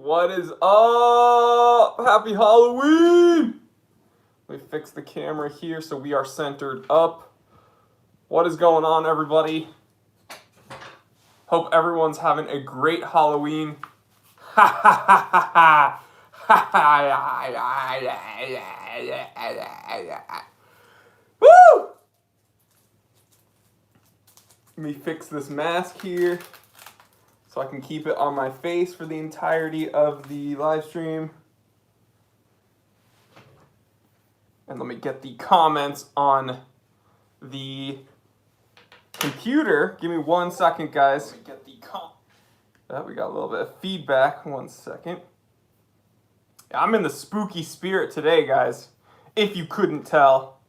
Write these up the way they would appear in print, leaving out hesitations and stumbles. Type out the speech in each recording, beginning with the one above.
What is up? Happy Halloween! Let me fix the camera here so we are centered up. What is going on, everybody? Hope everyone's having a great Halloween. Ha ha ha ha ha! Woo! Let me fix this mask here so I can keep it on my face for the entirety of the live stream. And let me get the comments on the computer. Give me 1 second, guys. Let me get the we got a little bit of feedback. 1 second. I'm in the spooky spirit today, guys. If you couldn't tell.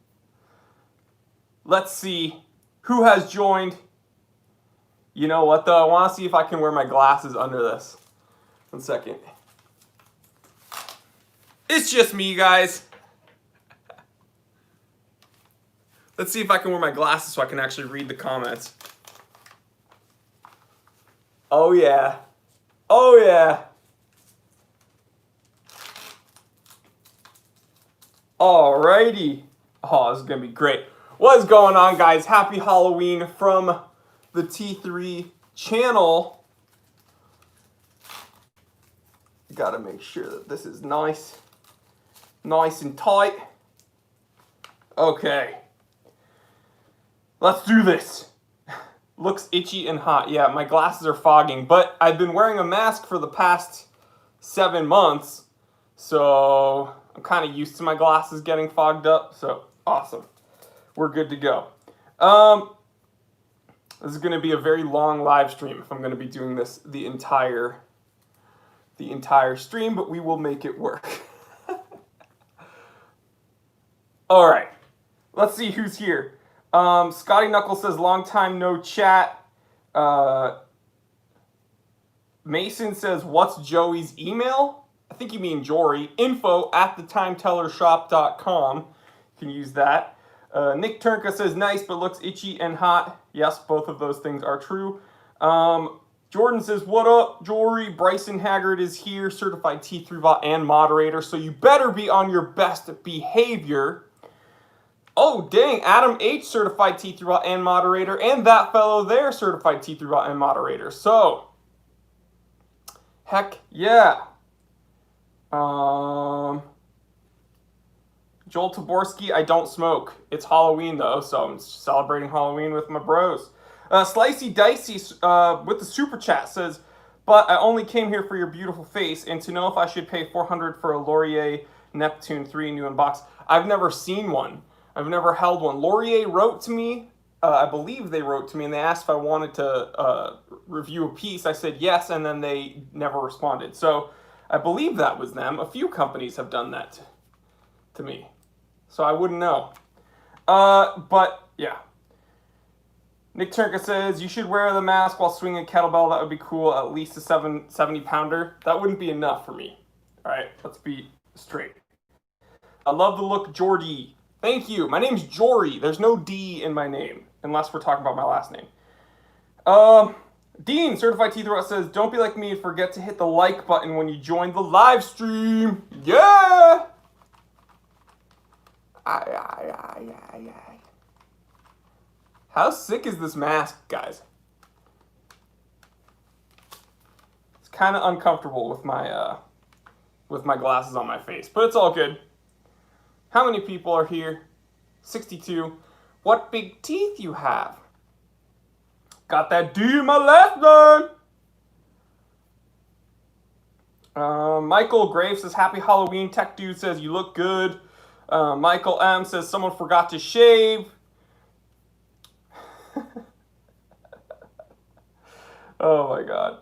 Let's see who has joined. You know what, though? I want to see if I can wear my glasses under this. 1 second. It's just me, guys. Let's see if I can wear my glasses so I can actually read the comments. Oh, yeah. Oh, yeah. Alrighty. Oh, this is going to be great. What is going on, guys? Happy Halloween from the T3 channel. Gotta make sure that this is nice and tight. Okay. Let's do this. Looks itchy and hot. Yeah, my glasses are fogging, but I've been wearing a mask for the past 7 months, so I'm kind of used to my glasses getting fogged up, so awesome. We're good to go. This is going to be a very long live stream if I'm going to be doing this the entire stream, but we will make it work. All right. Let's see who's here. Scotty Knuckles says, long time no chat. Mason says, what's Joey's email? I think you mean Jory. info@thetimetellershop.com. You can use that. Nick Turnka says, nice, but looks itchy and hot. Yes, both of those things are true. Jordan says, what up, Jory? Bryson Haggard is here, certified T3 bot and moderator, so you better be on your best behavior. Oh, dang, Adam H, certified T3 bot and moderator, and that fellow there, certified T3 bot and moderator. So, heck yeah. Joel Taborski, I don't smoke. It's Halloween, though, so I'm celebrating Halloween with my bros. Slicey Dicey with the super chat says, but I only came here for your beautiful face and to know if I should pay $400 for a Laurier Neptune 3 new in box. I've never seen one. I've never held one. Laurier wrote to me. I believe they wrote to me, and they asked if I wanted to review a piece. I said yes, and then they never responded. So I believe that was them. A few companies have done that to me. So I wouldn't know. But, yeah. Nick Turnka says, you should wear the mask while swinging a kettlebell. That would be cool. At least a 70-pounder. That wouldn't be enough for me. All right, let's be straight. I love the look, Jordy. Thank you. My name's Jory. There's no D in my name, unless we're talking about my last name. Dean, certified T3 says, don't be like me and forget to hit the like button when you join the live stream. Yeah! How sick is this mask, guys? It's kind of uncomfortable with my glasses on my face, but it's all good. How many people are here? 62. What big teeth you have? Got that D in my left name. Michael Graves says, happy Halloween. Tech Dude says, you look good. Michael M says, someone forgot to shave. Oh my god.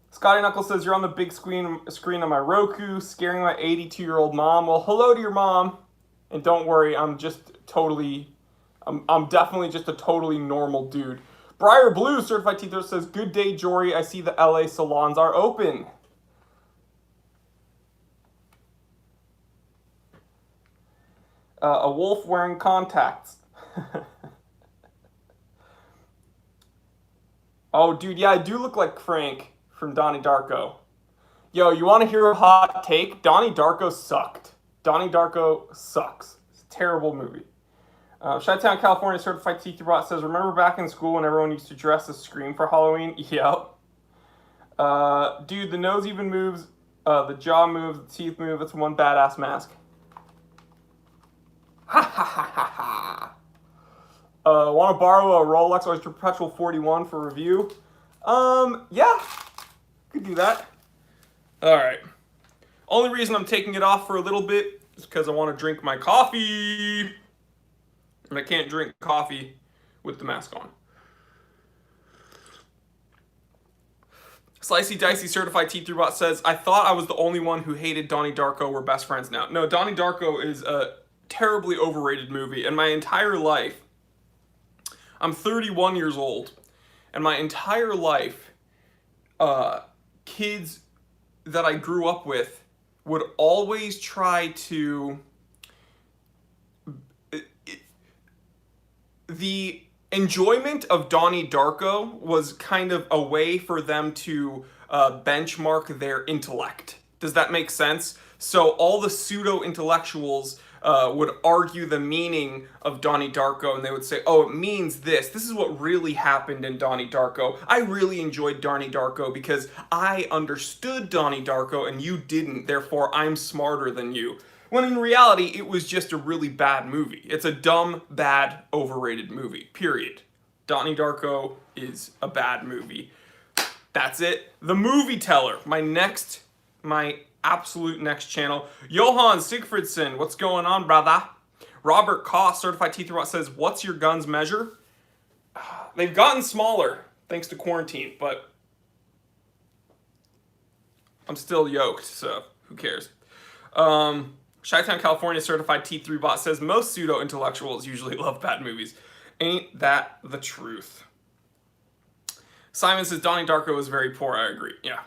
Scotty Knuckles says, you're on the big screen on my Roku, scaring my 82-year-old mom. Well, hello to your mom. And don't worry, I'm definitely just a totally normal dude. Briar Blue, certified T3 says, good day, Jory. I see the LA salons are open. A wolf wearing contacts. Oh, dude, yeah, I do look like Frank from Donnie Darko. Yo, you want to hear a hot take? Donnie Darko sucked. Donnie Darko sucks. It's a terrible movie. Chi-Town, California, certified teeth bot says, remember back in school when everyone used to dress as Scream for Halloween? Yep. Dude, the nose even moves, the jaw moves, the teeth move. It's one badass mask. Ha ha ha ha ha. Want to borrow a Rolex Oyster Perpetual 41 for review? Yeah. Could do that. Alright. Only reason I'm taking it off for a little bit is because I want to drink my coffee. And I can't drink coffee with the mask on. Slicey Dicey Certified T3 Bot says, I thought I was the only one who hated Donnie Darko. We're best friends now. No, Donnie Darko is a terribly overrated movie. And my entire life, I'm 31 years old. And my entire life, kids that I grew up with would always try to... The enjoyment of Donnie Darko was kind of a way for them to benchmark their intellect. Does that make sense? So all the pseudo-intellectuals would argue the meaning of Donnie Darko, and they would say, oh, it means this. This is what really happened in Donnie Darko. I really enjoyed Donnie Darko because I understood Donnie Darko and you didn't, therefore I'm smarter than you. When in reality, it was just a really bad movie. It's a dumb, bad, overrated movie, period. Donnie Darko is a bad movie. That's it. The Movie Teller, my absolute next channel. Johan Sigfridsson, what's going on, brother? Robert Koss, Certified Teeth Robot, says, what's your gun's measure? They've gotten smaller, thanks to quarantine, but I'm still yoked, so who cares? Chi-Town, California, Certified T3 Bot says, most pseudo-intellectuals usually love bad movies. Ain't that the truth? Simon says, Donnie Darko was very poor. I agree. Yeah.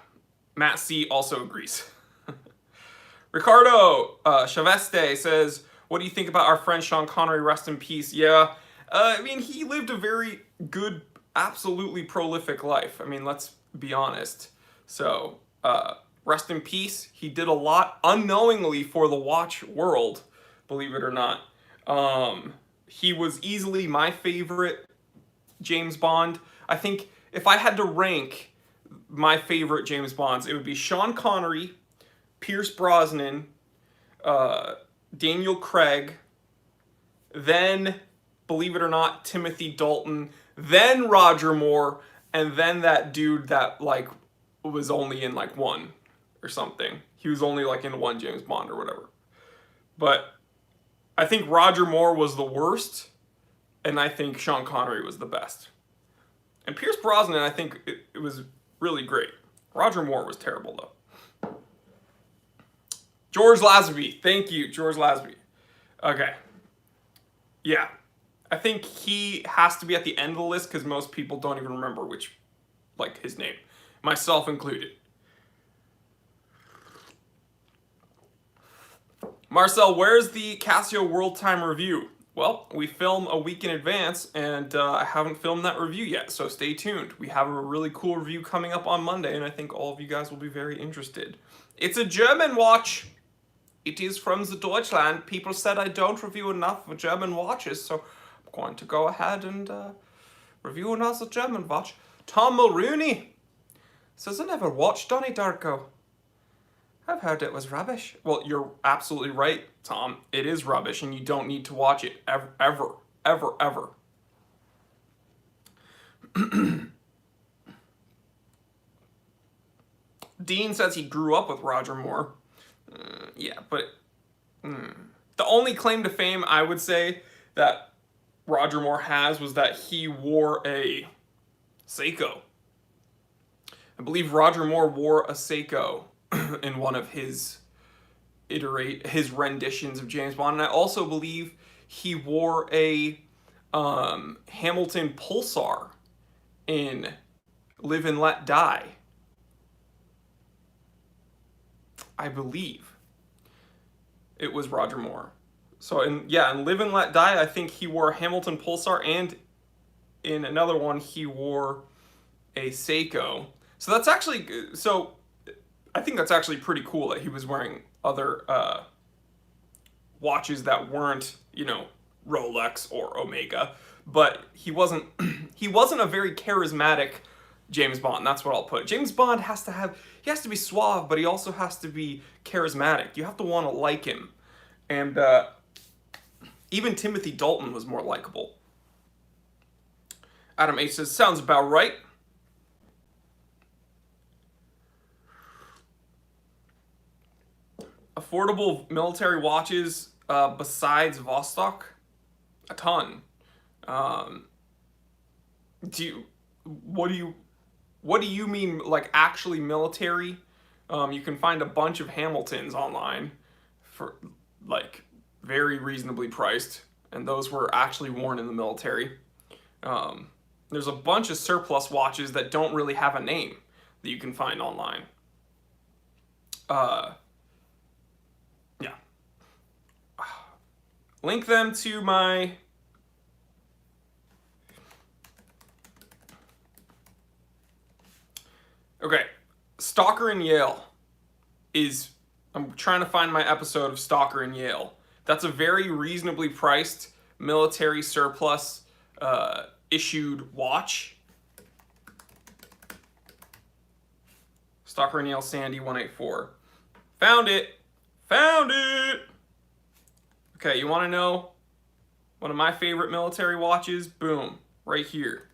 Matt C. also agrees. Ricardo Chaveste says, what do you think about our friend Sean Connery? Rest in peace. Yeah. I mean, he lived a very good, absolutely prolific life. I mean, let's be honest. So, rest in peace. He did a lot unknowingly for the watch world, believe it or not. He was easily my favorite James Bond. I think if I had to rank my favorite James Bonds, it would be Sean Connery, Pierce Brosnan, Daniel Craig, then, believe it or not, Timothy Dalton, then Roger Moore, and then that dude that, like, was only in, like, one or something. He was only, like, in one James Bond or whatever. But I think Roger Moore was the worst, and I think Sean Connery was the best. And Pierce Brosnan, I think it was really great. Roger Moore was terrible, though. George Lazenby. Thank you, George Lazenby. Okay. Yeah. I think he has to be at the end of the list because most people don't even remember his name. Myself included. Marcel, where's the Casio World Time review? Well, we film a week in advance, and I haven't filmed that review yet, so stay tuned. We have a really cool review coming up on Monday, and I think all of you guys will be very interested. It's a German watch. It is from the Deutschland. People said I don't review enough of German watches, so I'm going to go ahead and review another German watch. Tom Mulrooney says, I never watched Donnie Darko. I've heard it was rubbish. Well, you're absolutely right, Tom. It is rubbish, and you don't need to watch it ever. Dean says he grew up with Roger Moore. Yeah, but the only claim to fame I would say that Roger Moore has was that he wore a Seiko. I believe Roger Moore wore a Seiko in one of his renditions of James Bond, and I also believe he wore a Hamilton Pulsar in Live and Let Die. I believe it was Roger Moore. So in Live and Let Die, I think he wore a Hamilton Pulsar, and in another one he wore a Seiko. So that's actually, so I think that's actually pretty cool that he was wearing other watches that weren't, you know, Rolex or Omega, but he wasn't he wasn't a very charismatic James Bond. That's what I'll put. James Bond has to be suave, but he also has to be charismatic. You have to want to like him. And even Timothy Dalton was more likable. Adam H says, sounds about right. Affordable military watches besides Vostok? A ton. What do you mean, like, actually military? You can find a bunch of Hamiltons online for, like, very reasonably priced, and those were actually worn in the military. There's a bunch of surplus watches that don't really have a name that you can find online. Yeah. Link them to my... Okay, Stalker in Yale is... I'm trying to find my episode of Stalker in Yale. That's a very reasonably priced military surplus issued watch. Stalker in Yale Sandy 184. Found it! Found it! Okay, you want to know one of my favorite military watches? Boom, right here.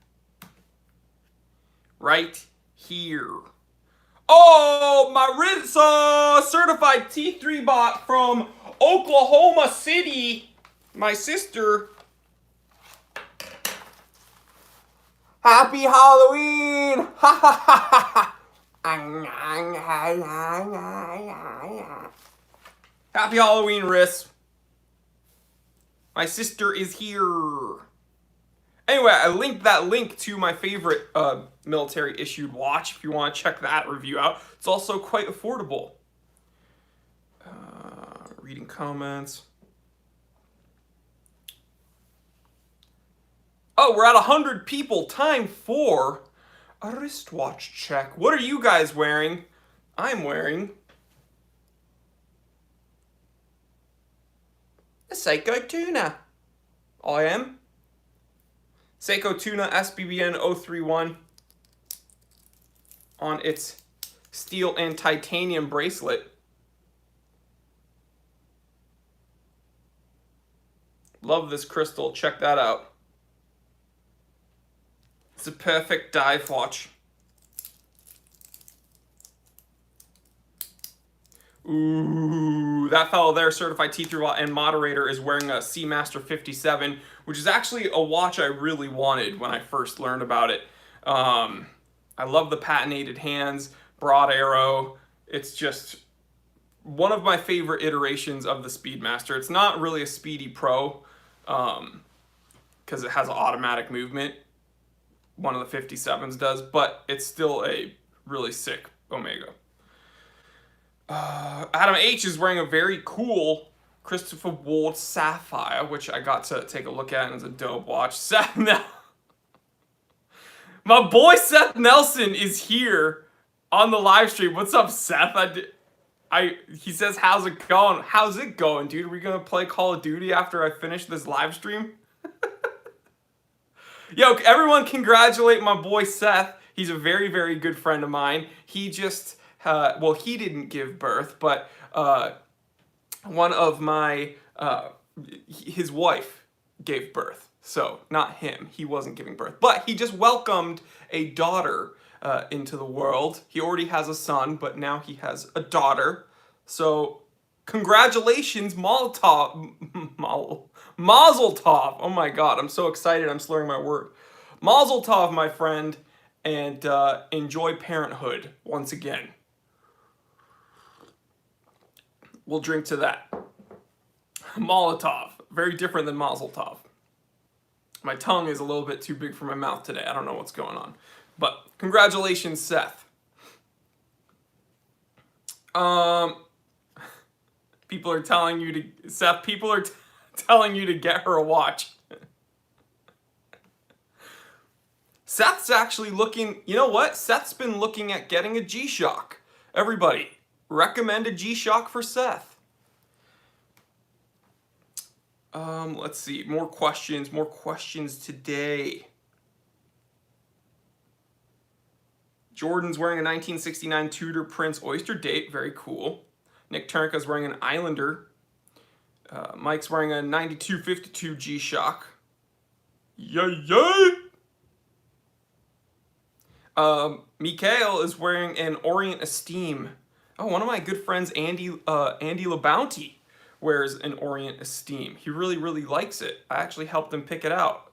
Right here. Oh, my RZA certified T3 bot from Oklahoma City. My sister. Happy Halloween! Ha ha ha ha! Happy Halloween, Riss. My sister is here. Anyway, I linked that link to my favorite military issued watch if you want to check that review out. It's also quite affordable. Reading comments. Oh, we're at 100 people. Time for a wristwatch check. What are you guys wearing? I'm wearing a Seiko Tuna. I am. Seiko Tuna SBBN 031 on its steel and titanium bracelet. Love this crystal. Check that out. It's a perfect dive watch. Ooh, that fellow there, certified T3 and moderator, is wearing a Seamaster 57, which is actually a watch I really wanted when I first learned about it. I love the patinated hands, broad arrow. It's just one of my favorite iterations of the Speedmaster. It's not really a Speedy Pro because it has automatic movement. One of the 57s does, but it's still a really sick Omega. Adam H is wearing a very cool Christopher Ward Sapphire, which I got to take a look at, and it's a dope watch. Seth my boy Seth Nelson is here on the live stream. What's up, Seth? He says, how's it going? How's it going, dude? Are we gonna play Call of Duty after I finish this live stream? Yo, everyone congratulate my boy Seth. He's a very, very good friend of mine. He just, well, he didn't give birth, but one of my, his wife gave birth. So, not him. He wasn't giving birth. But he just welcomed a daughter into the world. He already has a son, but now he has a daughter. So, congratulations, Mazel tov. Oh my god, I'm so excited, I'm slurring my word. Mazel tov, my friend, and enjoy parenthood once again. We'll drink to that. Molotov, very different than Mazel tov. My tongue is a little bit too big for my mouth today. I don't know what's going on. But congratulations, Seth. People are telling you to, Seth, people are telling you to get her a watch. Seth's actually looking, you know what? Seth's been looking at getting a G-Shock. Everybody, recommend a G-Shock for Seth. Let's see, more questions today. Jordan's wearing a 1969 Tudor Prince Oyster Date, very cool. Nick Turnka's wearing an Islander. Mike's wearing a 92-52 G-Shock. Yay, yay! Mikhail is wearing an Orient Esteem. Oh, one of my good friends, Andy LeBounty, wears an Orient Esteem. He really, really likes it. I actually helped him pick it out.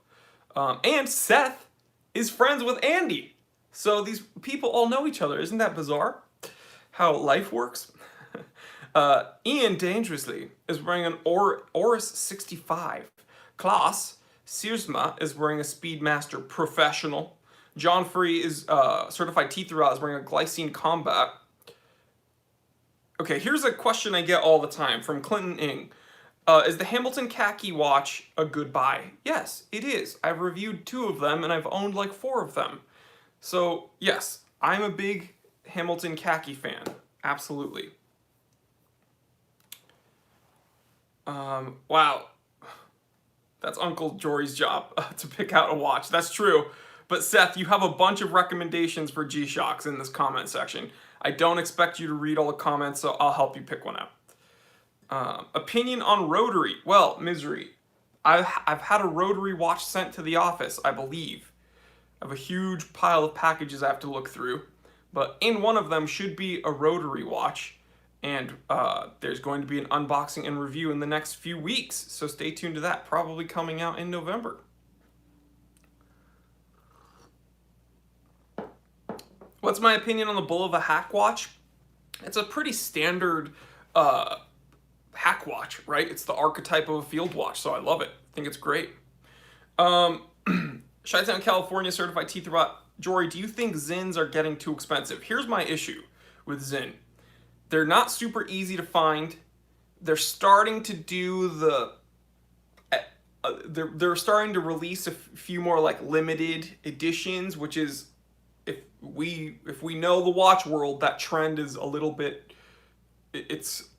And Seth is friends with Andy. So these people all know each other. Isn't that bizarre? How life works? Ian Dangerously is wearing an Oris 65. Klaas Siersma is wearing a Speedmaster Professional. John Free is certified teeth throughout, is wearing a Glycine Combat. Okay, here's a question I get all the time from Clinton Ing. Is the Hamilton Khaki watch a good buy? Yes, it is. I've reviewed 2 of them and I've owned like 4 of them. So yes, I'm a big Hamilton Khaki fan. Absolutely. Wow. That's Uncle Jory's job to pick out a watch. That's true. But Seth, you have a bunch of recommendations for G-Shocks in this comment section. I don't expect you to read all the comments, so I'll help you pick one out. Opinion on rotary. Well, misery. I've had a rotary watch sent to the office, I believe. I have a huge pile of packages I have to look through. But in one of them should be a rotary watch. And there's going to be an unboxing and review in the next few weeks. So stay tuned to that. Probably coming out in November. What's my opinion on the Bulova hack watch? It's a pretty standard hack watch, right? It's the archetype of a field watch, so I love it. I think it's great. Chi-Town, California, certified teeth rot. Jory, do you think Zins are getting too expensive? Here's my issue with Zin. They're not super easy to find. They're starting to do the... they're starting to release a few more like limited editions, which is... If we know the watch world, that trend is a little bit,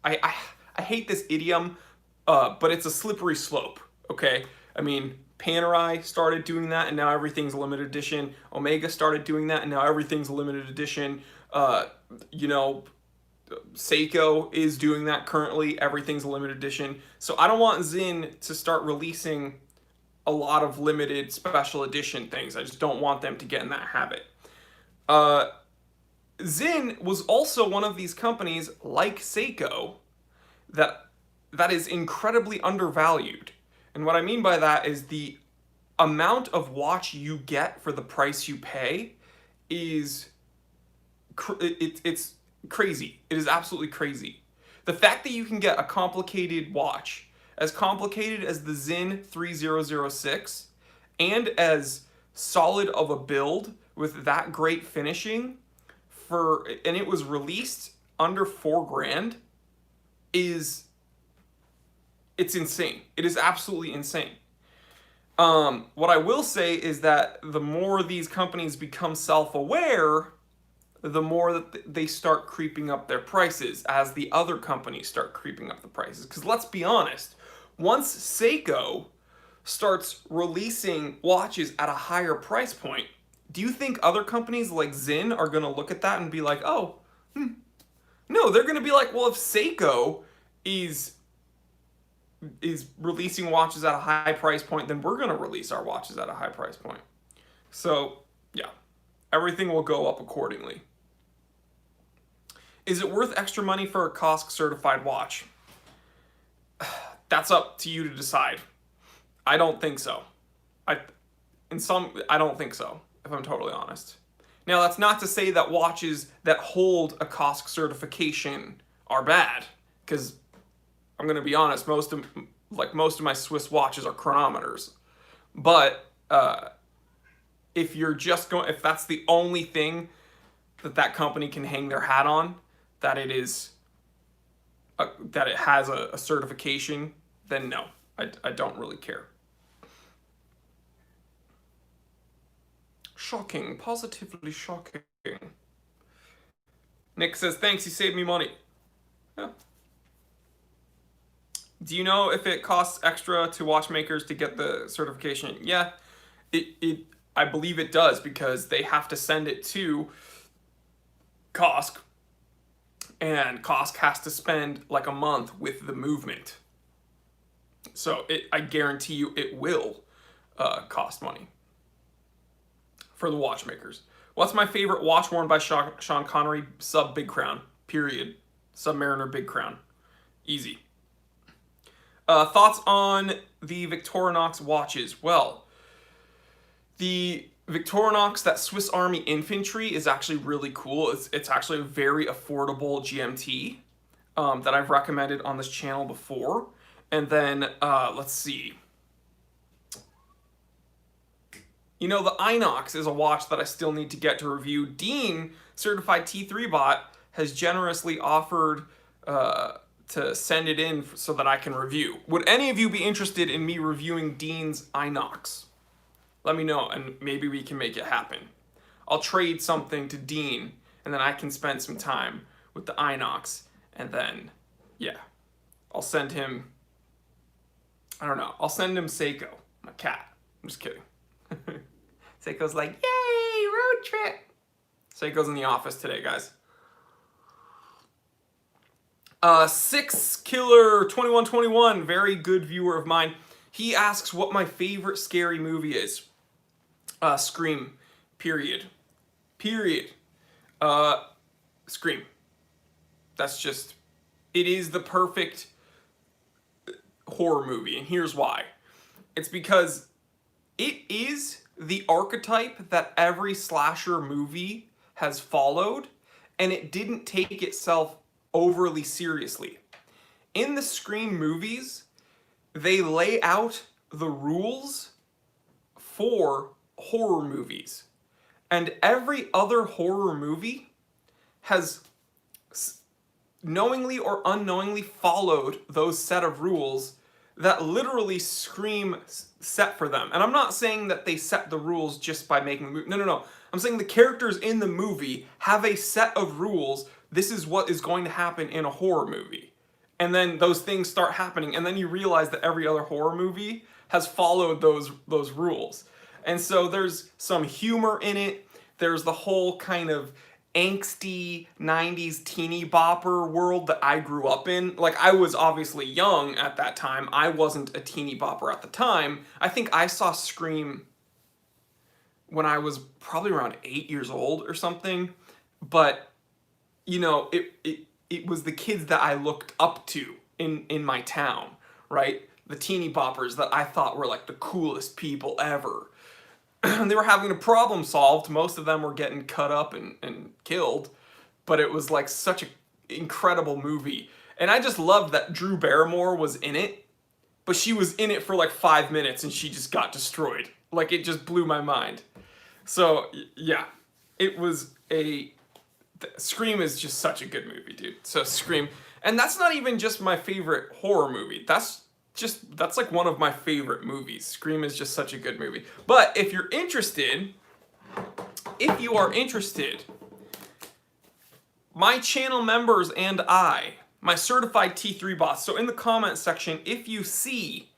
I hate this idiom, but it's a slippery slope, okay? I mean, Panerai started doing that, and now everything's a limited edition. Omega started doing that, and now everything's a limited edition. You know, Seiko is doing that currently. Everything's a limited edition. So I don't want Zin to start releasing a lot of limited special edition things. I just don't want them to get in that habit. Zin was also one of these companies, like Seiko, that is incredibly undervalued. And what I mean by that is the amount of watch you get for the price you pay is it's crazy. It is absolutely crazy. The fact that you can get a complicated watch, as complicated as the Zin 3006, and as solid of a build with that great finishing, and it was released under $4,000, it's insane. It is absolutely insane. What I will say is that the more these companies become self-aware, the more that they start creeping up their prices as the other companies start creeping up the prices. Because let's be honest, once Seiko starts releasing watches at a higher price point, do you think other companies like Zin are going to look at that and be like, oh, no, they're going to be like, well, if Seiko is releasing watches at a high price point, then we're going to release our watches at a high price point. So, yeah, everything will go up accordingly. Is it worth extra money for a COSC certified watch? That's up to you to decide. I don't think so. I don't think so, if I'm totally honest. Now, that's not to say that watches that hold a COSC certification are bad, because I'm going to be honest, most of my Swiss watches are chronometers. But if that's the only thing that company can hang their hat on, that it has a certification, then no, I don't really care. Shocking, positively shocking. Nick says, thanks, you saved me money. Yeah. Do you know if it costs extra to watchmakers to get the certification? Yeah, I believe it does, because they have to send it to Kosk, and Kosk has to spend like a month with the movement. So I guarantee you it will cost money for the watchmakers. What's my favorite watch worn by Sean Connery? Sub Big Crown, period. Submariner Big Crown. Easy. Thoughts on the Victorinox watches? Well, the Victorinox, that Swiss Army Infantry, is actually really cool. It's actually a very affordable GMT that I've recommended on this channel before. And then, let's see. You know, the Inox is a watch that I still need to get to review. Dean, certified T3 bot, has generously offered to send it in so that I can review. Would any of you be interested in me reviewing Dean's Inox? Let me know, and maybe we can make it happen. I'll trade something to Dean, and then I can spend some time with the Inox, and then, yeah, I'll send him, I don't know, I'll send him Seiko, my cat. I'm just kidding. Seiko's like, yay, road trip. Seiko's in the office today, guys. 6Killer2121, very good viewer of mine. He asks what my favorite scary movie is. Scream, period. Period. Scream. That's just, it is the perfect horror movie, and here's why. It's because it is the archetype that every slasher movie has followed, and it didn't take itself overly seriously. In the Scream movies, they lay out the rules for horror movies, and every other horror movie has knowingly or unknowingly followed those set of rules that literally Scream set for them. And I'm not saying that they set the rules just by making the movie. No. I'm saying the characters in the movie have a set of rules. This is what is going to happen in a horror movie. And then those things start happening, and then you realize that every other horror movie has followed those rules. And so there's some humor in it. There's the whole kind of angsty 90s teeny bopper world that I grew up in. Like, I was obviously young at that time. I wasn't a teeny bopper at the time. I think I saw Scream when I was probably around 8 years old or something. But, you know, it was the kids that I looked up to in my town, right? The teeny boppers that I thought were like the coolest people ever. They were having a problem solved. Most of them were getting cut up and killed, but it was like such an incredible movie. And I just loved that Drew Barrymore was in it, but she was in it for like 5 minutes and she just got destroyed. Like, it just blew my mind. So yeah, it was Scream is just such a good movie, dude. So Scream, and that's not even just my favorite horror movie. That's like one of my favorite movies. Scream is just such a good movie. But if you are interested, my channel members and my certified T3 bots. So in the comment section, if you see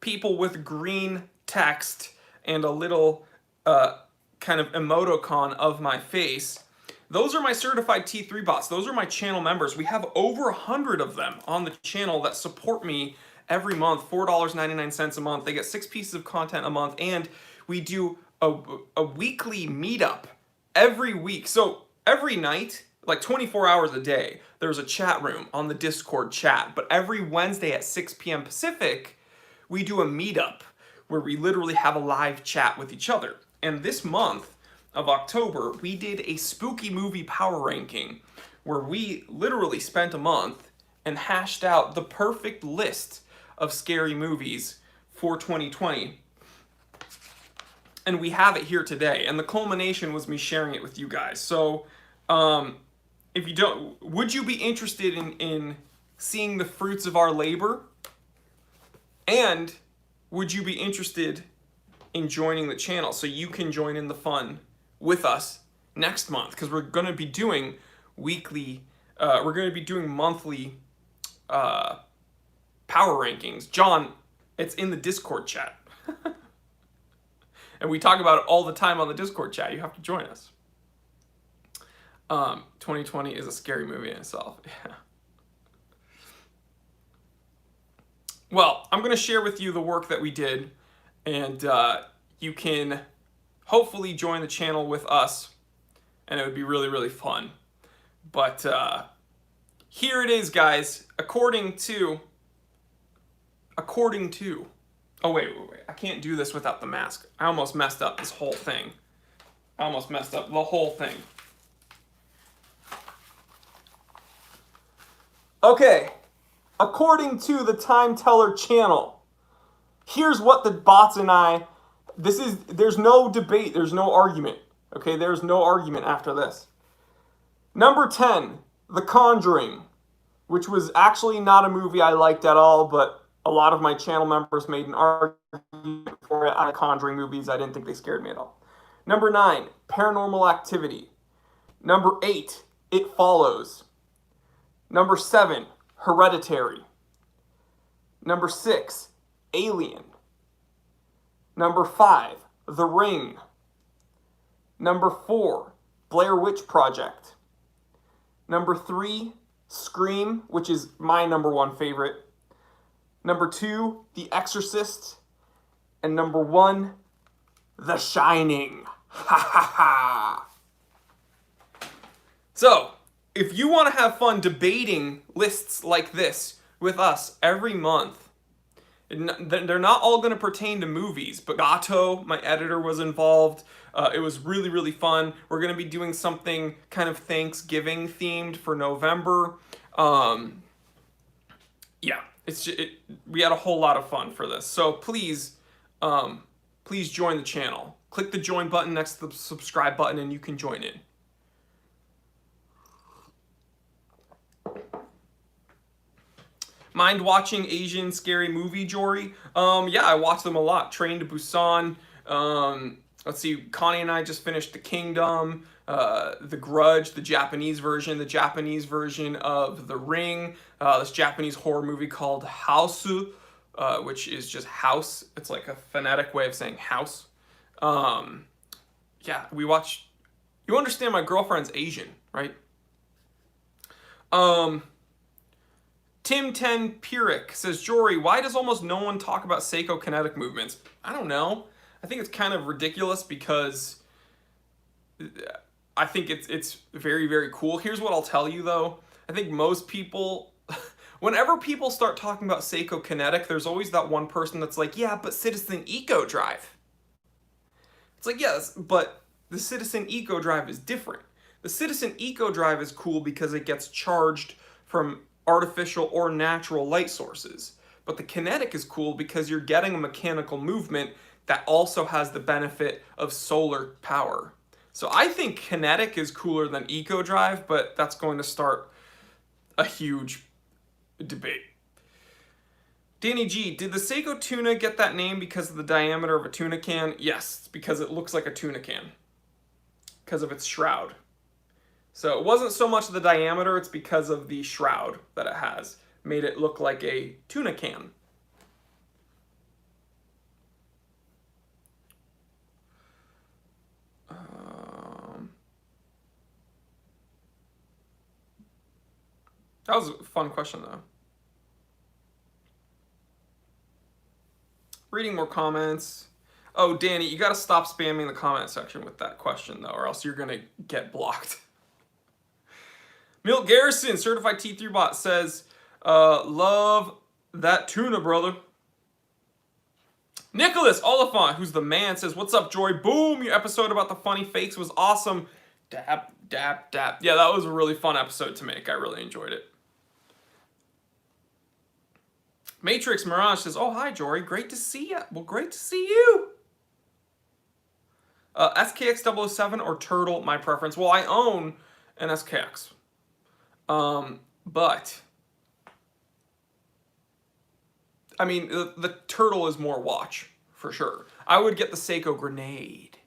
people with green text and a little kind of emoticon of my face, those are my certified T3 bots. Those are my channel members. We have over 100 of them on the channel that support me every month, $4.99 a month. They get 6 pieces of content a month, and we do a weekly meetup every week. So every night, like 24 hours a day, there's a chat room on the Discord chat. But every Wednesday at 6 p.m. Pacific, we do a meetup where we literally have a live chat with each other. And this month of October, we did a spooky movie power ranking where we literally spent a month and hashed out the perfect list of scary movies for 2020. And we have it here today. And the culmination was me sharing it with you guys. So if you don't, would you be interested in seeing the fruits of our labor? And would you be interested in joining the channel so you can join in the fun with us next month? Because we're going to be doing weekly, we're going to be doing monthly power rankings. John, it's in the Discord chat. And we talk about it all the time on the Discord chat. You have to join us. 2020 is a scary movie in itself. Yeah. Well, I'm going to share with you the work that we did, and you can hopefully join the channel with us, and it would be really, really fun. But here it is, guys. According to, oh, wait, I can't do this without the mask. I almost messed up this whole thing. I almost messed up the whole thing. Okay, according to the Time Teller channel, here's what the bots and I, there's no debate, there's no argument. Okay, there's no argument after this. Number 10, The Conjuring, which was actually not a movie I liked at all, but a lot of my channel members made an argument for it on Conjuring movies. I didn't think they scared me at all. Number 9, Paranormal Activity. Number 8, It Follows. Number 7, Hereditary. Number 6, Alien. Number 5, The Ring. Number 4, Blair Witch Project. Number 3, Scream, which is my number 1 favorite. Number 2, The Exorcist. And number 1, The Shining. Ha ha ha. So, if you want to have fun debating lists like this with us every month, they're not all going to pertain to movies, but Gato, my editor, was involved. It was really, really fun. We're going to be doing something kind of Thanksgiving themed for November. Yeah, we had a whole lot of fun for this. So please, please join the channel. Click the join button next to the subscribe button and you can join in. Mind watching Asian scary movie, Jory? Yeah, I watch them a lot. Train to Busan. Let's see, Connie and I just finished The Kingdom, The Grudge, the Japanese version of The Ring, this Japanese horror movie called House, which is just house. It's like a phonetic way of saying house. Yeah, we watch. You understand my girlfriend's Asian, right? Tim 10 Pyrrhic says, Jory, why does almost no one talk about Seiko kinetic movements? I don't know. I think it's kind of ridiculous because I think it's very, very cool. Here's what I'll tell you, though. I think most people, whenever people start talking about Seiko kinetic, there's always that one person that's like, yeah, but Citizen Eco Drive. It's like, yes, but the Citizen Eco Drive is different. The Citizen Eco Drive is cool because it gets charged from artificial or natural light sources. But the kinetic is cool because you're getting a mechanical movement that also has the benefit of solar power. So I think kinetic is cooler than Eco Drive, but that's going to start a huge debate. Danny G, did the Seiko tuna get that name because of the diameter of a tuna can? Yes, it's because it looks like a tuna can. Because of its shroud. So it wasn't so much the diameter, it's because of the shroud that it has. Made it look like a tuna can. That was a fun question, though. Reading more comments. Oh, Danny, you gotta stop spamming the comment section with that question, though, or else you're gonna get blocked. Milt Garrison, Certified T3 Bot, says, love that tuna, brother. Nicholas Oliphant, who's the man, says, what's up, Joy? Boom, your episode about the funny fakes was awesome. Dab, dab, dab. Yeah, that was a really fun episode to make. I really enjoyed it. Matrix Mirage says, oh, hi, Jory. Great to see you. Well, great to see you. SKX 007 or Turtle, my preference. Well, I own an SKX. But, I mean, the Turtle is more watch, for sure. I would get the Seiko Grenade.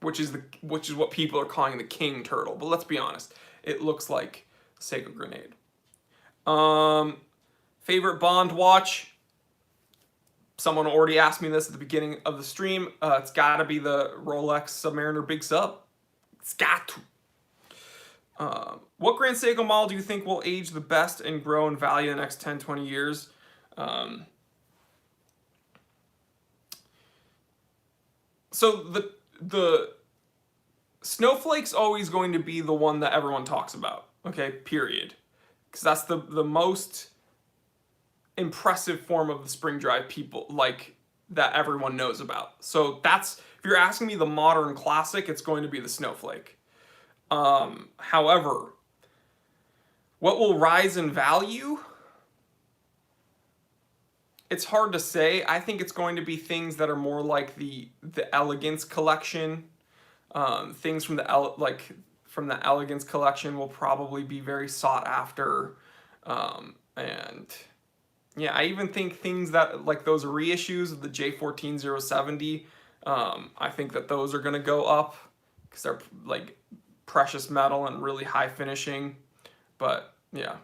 which is what people are calling the king turtle. But let's be honest, it looks like Seiko grenade. Favorite Bond watch? Someone already asked me this at the beginning of the stream. It's got to be the Rolex Submariner Big Sub. It's got to. What Grand Seiko model do you think will age the best and grow in value in the next 10, 20 years? So the Snowflake's always going to be the one that everyone talks about, okay, period. Because that's the most impressive form of the spring drive people like that everyone knows about. So that's, if you're asking me the modern classic, it's going to be the Snowflake. However, what will rise in value? It's hard to say. I think it's going to be things that are more like the Elegance collection. Things from the Elegance collection will probably be very sought after. And yeah, I even think things that like those reissues of the J14070, I think that those are going to go up because they're like precious metal and really high finishing. But yeah.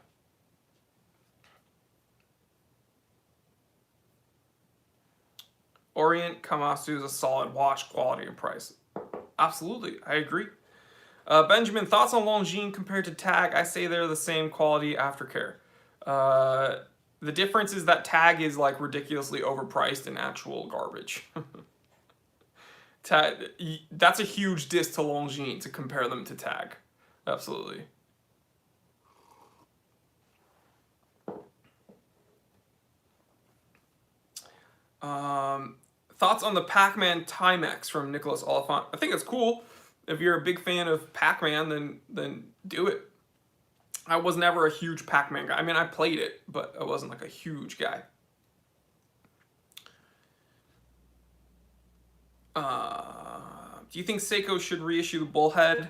Orient Komatsu is a solid watch, quality and price. Absolutely, I agree. Benjamin, thoughts on Longines compared to Tag? I say they're the same quality aftercare. The difference is that Tag is like ridiculously overpriced and actual garbage. That's a huge diss to Longines to compare them to Tag. Absolutely. Thoughts on the Pac-Man Timex from Nicholas Oliphant? I think it's cool. If you're a big fan of Pac-Man, then do it. I was never a huge Pac-Man guy. I mean, I played it, but I wasn't like a huge guy. Do you think Seiko should reissue the Bullhead?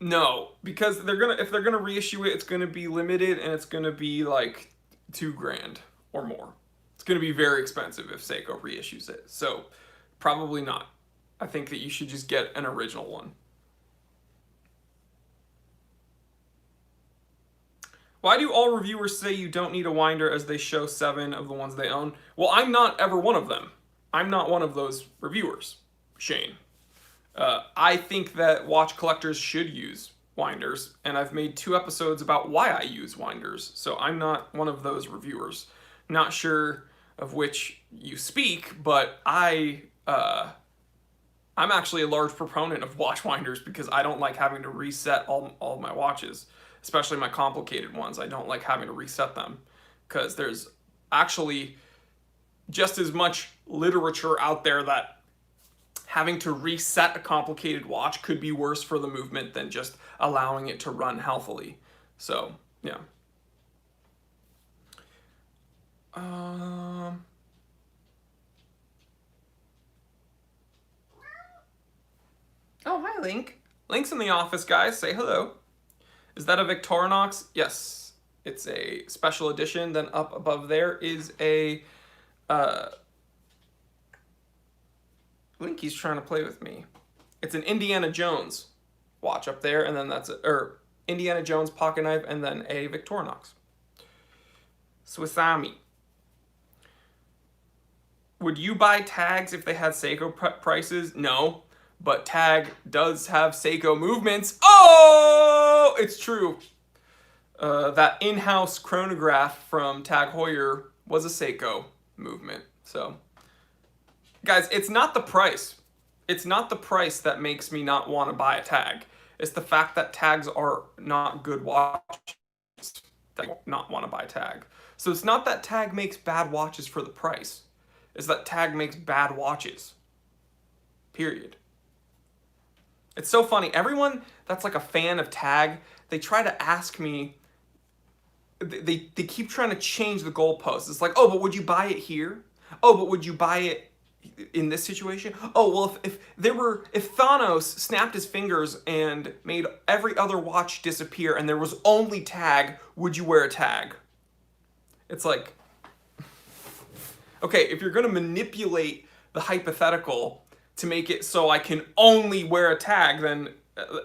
No, because if they're gonna reissue it, it's gonna be limited and it's gonna be like $2,000 or more. It's gonna be very expensive if Seiko reissues it. So probably not. I think that you should just get an original one. Why do all reviewers say you don't need a winder as they show 7 of the ones they own? Well, I'm not ever one of them. I'm not one of those reviewers, Shane. I think that watch collectors should use winders, and I've made 2 episodes about why I use winders, so I'm not one of those reviewers. Not sure of which you speak, but I'm actually a large proponent of watch winders because I don't like having to reset all of my watches, especially my complicated ones. I don't like having to reset them because there's actually just as much literature out there that having to reset a complicated watch could be worse for the movement than just allowing it to run healthily. So, yeah. Oh, hi, Link. Link's in the office, guys. Say hello. Is that a Victorinox? Yes. It's a special edition. Then up above there is a... Linky's trying to play with me. It's an Indiana Jones watch up there, and then that's Indiana Jones pocket knife, and then a Victorinox. Swiss Army. Would you buy Tags if they had Seiko prices? No, but Tag does have Seiko movements. Oh, it's true. That in-house chronograph from Tag Heuer was a Seiko movement. So, guys, it's not the price. It's not the price that makes me not want to buy a Tag. It's the fact that Tags are not good watches that I not want to buy Tag. So it's not that Tag makes bad watches for the price. It's that Tag makes bad watches. Period. It's so funny. Everyone that's like a fan of Tag, they try to ask me, they keep trying to change the goalposts. It's like, oh, but would you buy it here? Oh, but would you buy it in this situation? Oh, well, if Thanos snapped his fingers and made every other watch disappear and there was only Tag, would you wear a Tag? It's like, okay, if you're going to manipulate the hypothetical, to make it so I can only wear a tag, then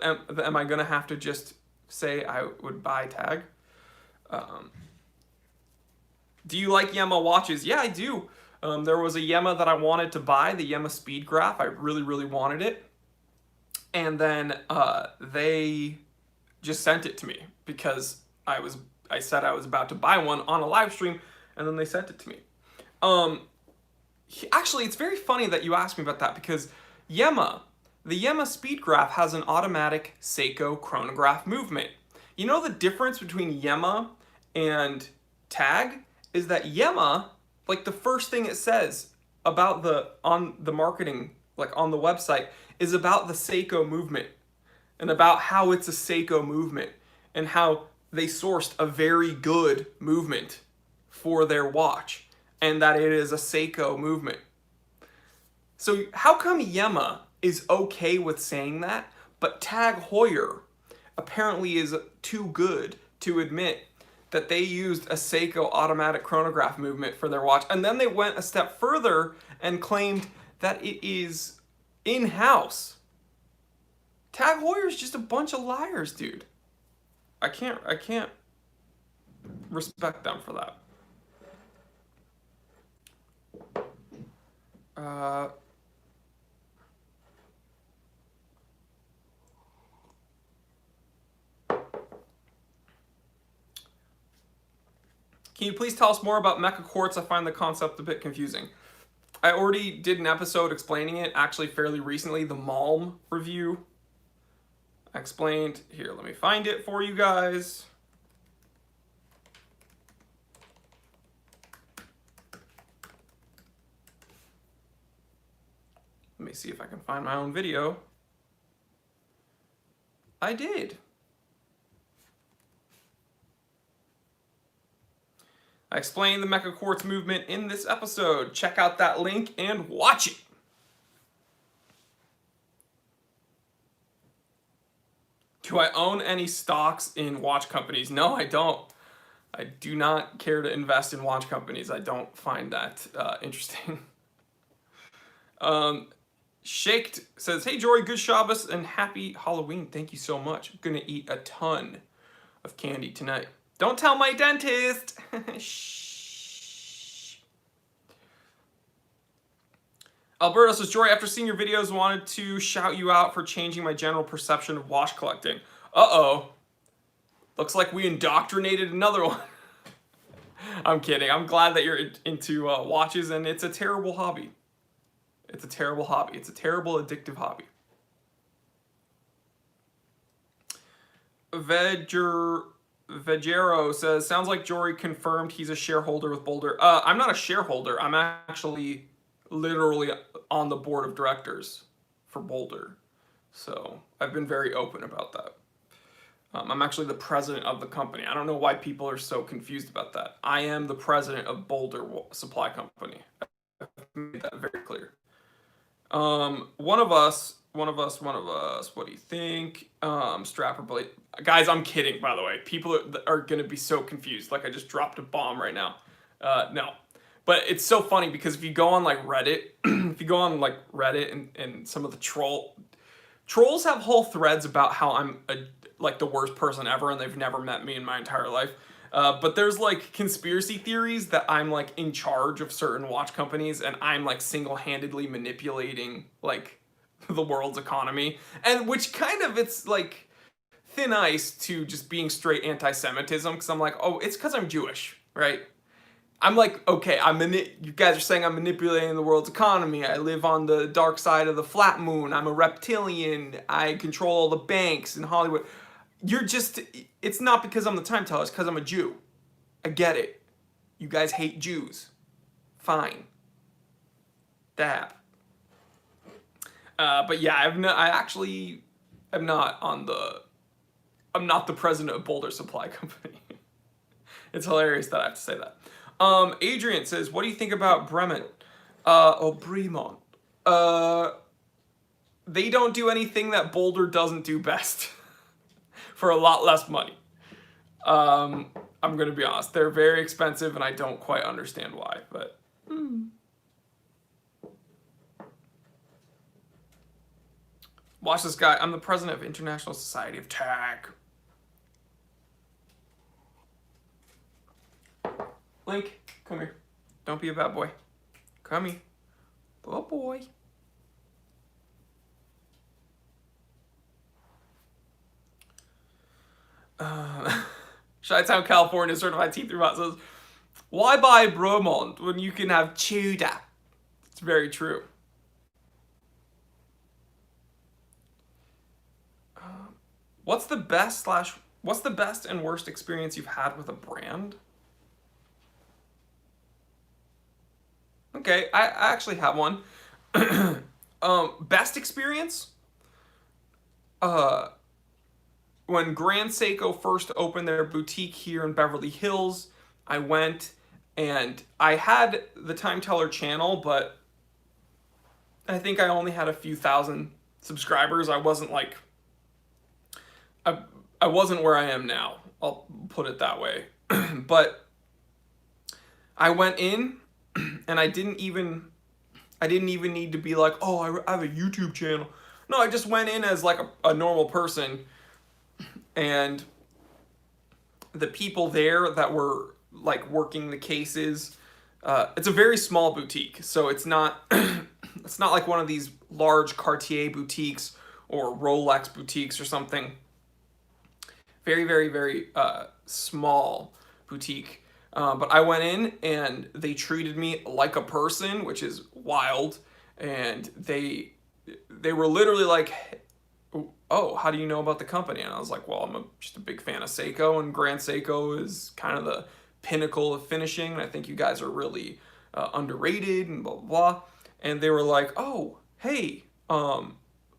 am I gonna have to just say I would buy tag? Do you like Yema watches? Yeah, I do. There was a Yema that I wanted to buy, the Yema Speedgraph. I really, really wanted it. And then they just sent it to me because I said I was about to buy one on a live stream, and then they sent it to me. Actually, it's very funny that you asked me about that because the Yema Speedgraph has an automatic Seiko chronograph movement. You know the difference between Yema and Tag is that Yema, like the first thing it says about on the marketing, like on the website, is about the Seiko movement and about how it's a Seiko movement and how they sourced a very good movement for their watch and that it is a Seiko movement. So how come Yema is okay with saying that, but Tag Heuer apparently is too good to admit that they used a Seiko automatic chronograph movement for their watch, and then they went a step further and claimed that it is in-house. Tag Heuer's just a bunch of liars, dude. I can't respect them for that. Can you please tell us more about Mecha Quartz? I find the concept a bit confusing. I already did an episode explaining it, actually fairly recently, the Malm review. I explained, here, let me find it for you guys. Let me see if I can find my own video. I did. I explained the Mecha Quartz movement in this episode. Check out that link and watch it. Do I own any stocks in watch companies? No, I don't. I do not care to invest in watch companies. I don't find that interesting. Shaked says, hey Jory, good Shabbos and happy Halloween. Thank you so much. I'm gonna eat a ton of candy tonight. Don't tell my dentist. Shh. Alberto says, Jory, after seeing your videos, wanted to shout you out for changing my general perception of watch collecting. Uh-oh. Looks like we indoctrinated another one. I'm kidding. I'm glad that you're into watches, and it's a terrible hobby. It's a terrible hobby. It's a terrible addictive hobby. Vegero says, sounds like Jory confirmed he's a shareholder with Boulder. I'm not a shareholder. I'm actually literally on the board of directors for Boulder. So I've been very open about that. I'm actually the president of the company. I don't know why people are so confused about that. I am the president of Boulder Supply Company. I've made that very clear. One of us, what do you think? Strapper Blade. Guys, I'm kidding, by the way. People are going to be so confused. Like I just dropped a bomb right now. No. But it's so funny because if you go on like Reddit, and some of the trolls have whole threads about how I'm like the worst person ever and they've never met me in my entire life. But there's like conspiracy theories that I'm like in charge of certain watch companies and I'm like single-handedly manipulating like the world's economy, and which kind of, it's like thin ice to just being straight anti-Semitism, because I'm like, oh, it's because I'm Jewish, right? I'm like, okay, you guys are saying I'm manipulating the world's economy. I live on the dark side of the flat moon. I'm a reptilian. I control all the banks in Hollywood. It's not because I'm the time teller, it's because I'm a Jew. I get it. You guys hate Jews. Fine. Dab. But yeah, I'm not the president of Boulder Supply Company. It's hilarious that I have to say that. Adrian says, what do you think about Bremont? Bremont. They don't do anything that Boulder doesn't do best. For a lot less money. I'm gonna be honest. They're very expensive and I don't quite understand why, but... Watch this guy. I'm the president of International Society of Tag. Link, come here. Don't be a bad boy. Come here. Good boy. Chi-Town, California, certified teeth robot says, why buy Bromont when you can have Tudor? It's very true. What's the best and worst experience you've had with a brand? Okay, I actually have one. Best experience? When Grand Seiko first opened their boutique here in Beverly Hills, I went and I had the Time Teller channel, but I think I only had a few thousand subscribers. I wasn't like, I wasn't where I am now. I'll put it that way. But I went in and I didn't even need to be like, oh, I have a YouTube channel. No, I just went in as like a normal person, and the people there that were like working the cases, it's a very small boutique, so it's not it's not like one of these large Cartier boutiques or Rolex boutiques or something. Very, very, very small boutique. But I went in and they treated me like a person, which is wild. And they were literally like, oh, how do you know about the company? And I was like, well, I'm just a big fan of Seiko, and Grand Seiko is kind of the pinnacle of finishing. And I think you guys are really underrated and blah, blah, blah. And they were like, oh, hey,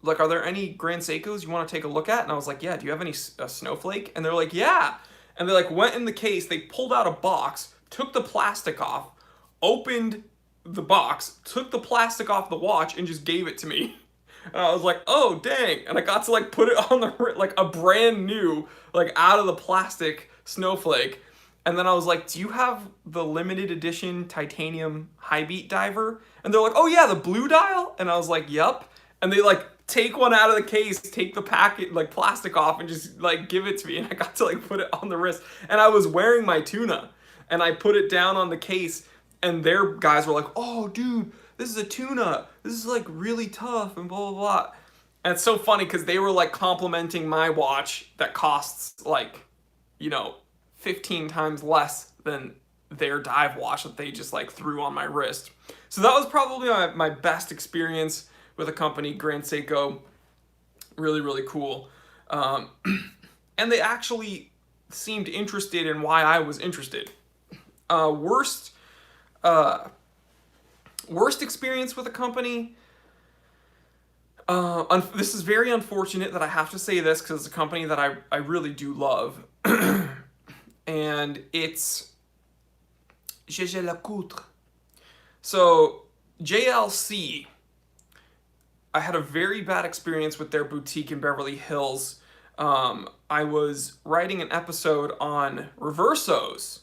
like, are there any Grand Seikos you want to take a look at? And I was like, yeah, do you have any Snowflake? And they're like, yeah. And they like went in the case, they pulled out a box, took the plastic off, opened the box, took the plastic off the watch, and just gave it to me. And I was like, oh, dang. And I got to like put it on the, like a brand new, like out of the plastic Snowflake. And then I was like, do you have the limited edition titanium high beat diver? And they're like, oh yeah, the blue dial? And I was like, yup. And they like take one out of the case, take the packet, like plastic off, and just like give it to me. And I got to like put it on the wrist. And I was wearing my tuna, and I put it down on the case, and their guys were like, oh dude, this is a tuna. This is like really tough and blah, blah, blah. And it's so funny because they were like complimenting my watch that costs like, 15 times less than their dive watch that they just like threw on my wrist. So that was probably my best experience with a company, Grand Seiko. Really, really cool. And they actually seemed interested in why I was interested. Worst experience with a company. This is very unfortunate that I have to say this because it's a company that I really do love. And it's Gégé Lacoutre. So JLC, I had a very bad experience with their boutique in Beverly Hills. I was writing an episode on reversos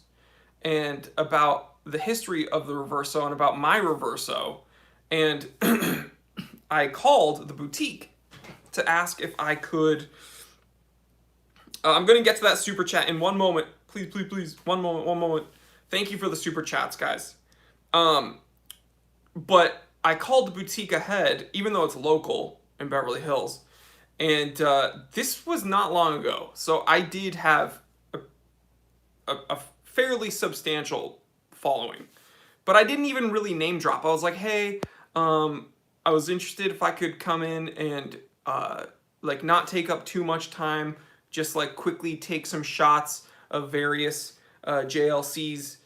and about the history of the reverso and about my reverso. And I called the boutique to ask if I could... I'm going to get to that super chat in one moment. Please, please, please. One moment. Thank you for the super chats, guys. But I called the boutique ahead, even though it's local in Beverly Hills. And this was not long ago. So I did have a fairly substantial following. But I didn't even really name drop. I was like, hey, I was interested if I could come in and like not take up too much time, just like quickly take some shots of various JLCs,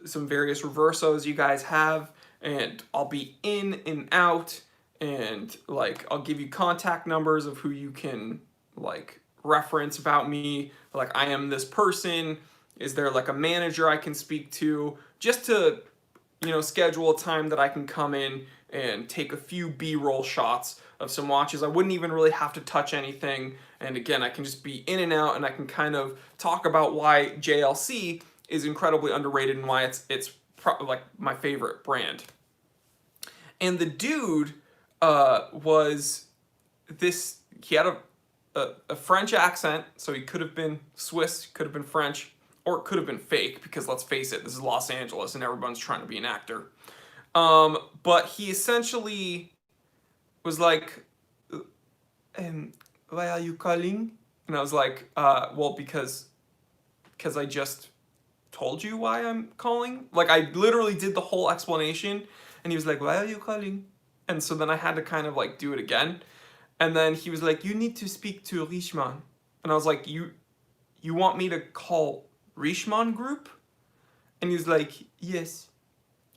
some various reversos you guys have, and I'll be in and out, and like I'll give you contact numbers of who you can like reference about me, like I am this person. Is there like a manager I can speak to, just to schedule a time that I can come in and take a few B-roll shots of some watches. I wouldn't even really have to touch anything. And again, I can just be in and out, and I can kind of talk about why JLC is incredibly underrated and why it's like my favorite brand. And the dude was he had a French accent, so he could have been Swiss, could have been French, or it could have been fake, because let's face it, this is Los Angeles and everyone's trying to be an actor. But he essentially was like, why are you calling? And I was like, well, because I just told you why I'm calling. Like, I literally did the whole explanation, and he was like, why are you calling? And so then I had to kind of like do it again. And then he was like, you need to speak to Richemont. And I was like, you want me to call Richemont Group? And he was like, yes.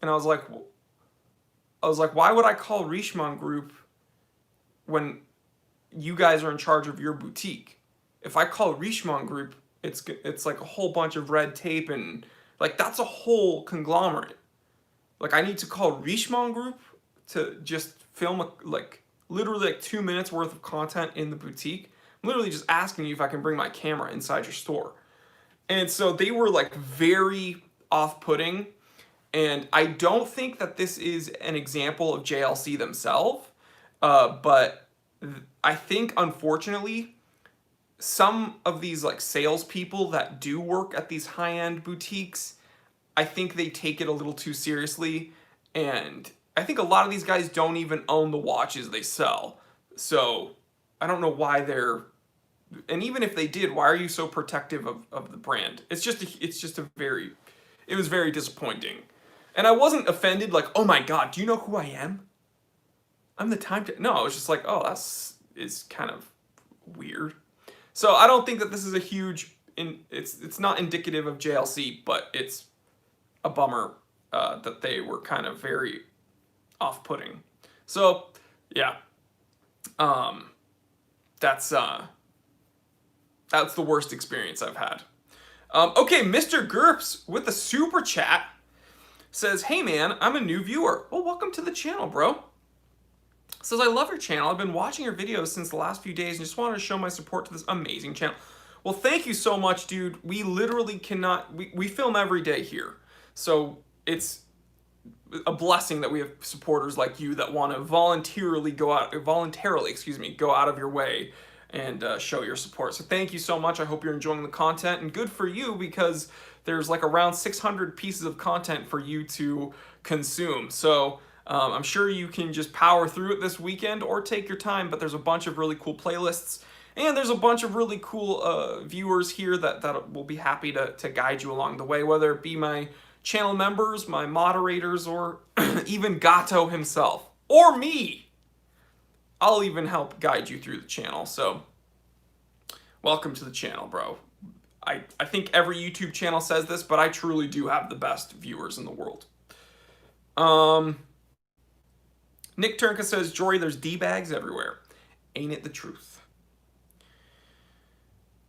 And I was like, why would I call Richemont Group when you guys are in charge of your boutique? If I call Richemont Group, it's like a whole bunch of red tape, and like that's a whole conglomerate. Like, I need to call Richemont Group to just film literally like 2 minutes worth of content in the boutique. I'm literally just asking you if I can bring my camera inside your store. And so they were like very off-putting. And I don't think that this is an example of JLC themselves, but I think, unfortunately, some of these like salespeople that do work at these high-end boutiques, I think they take it a little too seriously, and I think a lot of these guys don't even own the watches they sell. So I don't know why they're, and even if they did, why are you so protective of the brand? It was very disappointing. And I wasn't offended, like, oh my God, do you know who I am? I'm the time to, no, I was just like, oh, is kind of weird. So I don't think that this is a huge, it's not indicative of JLC, but it's a bummer that they were kind of very off-putting. So yeah, that's the worst experience I've had. Okay, Mr. Gerps with the super chat says, hey man, I'm a new viewer. Well, welcome to the channel, bro. Says, I love your channel. I've been watching your videos since the last few days and just wanted to show my support to this amazing channel. Well, thank you so much, dude. We literally cannot, we film every day here. So it's a blessing that we have supporters like you that want to voluntarily go out of your way and show your support. So thank you so much. I hope you're enjoying the content, and good for you, because there's like around 600 pieces of content for you to consume. So I'm sure you can just power through it this weekend or take your time, but there's a bunch of really cool playlists, and there's a bunch of really cool viewers here that will be happy to guide you along the way, whether it be my channel members, my moderators, or even Gato himself, or me. I'll even help guide you through the channel. So welcome to the channel, bro. I think every YouTube channel says this, but I truly do have the best viewers in the world. Nick Turnka says, Jory, there's D-bags everywhere. Ain't it the truth?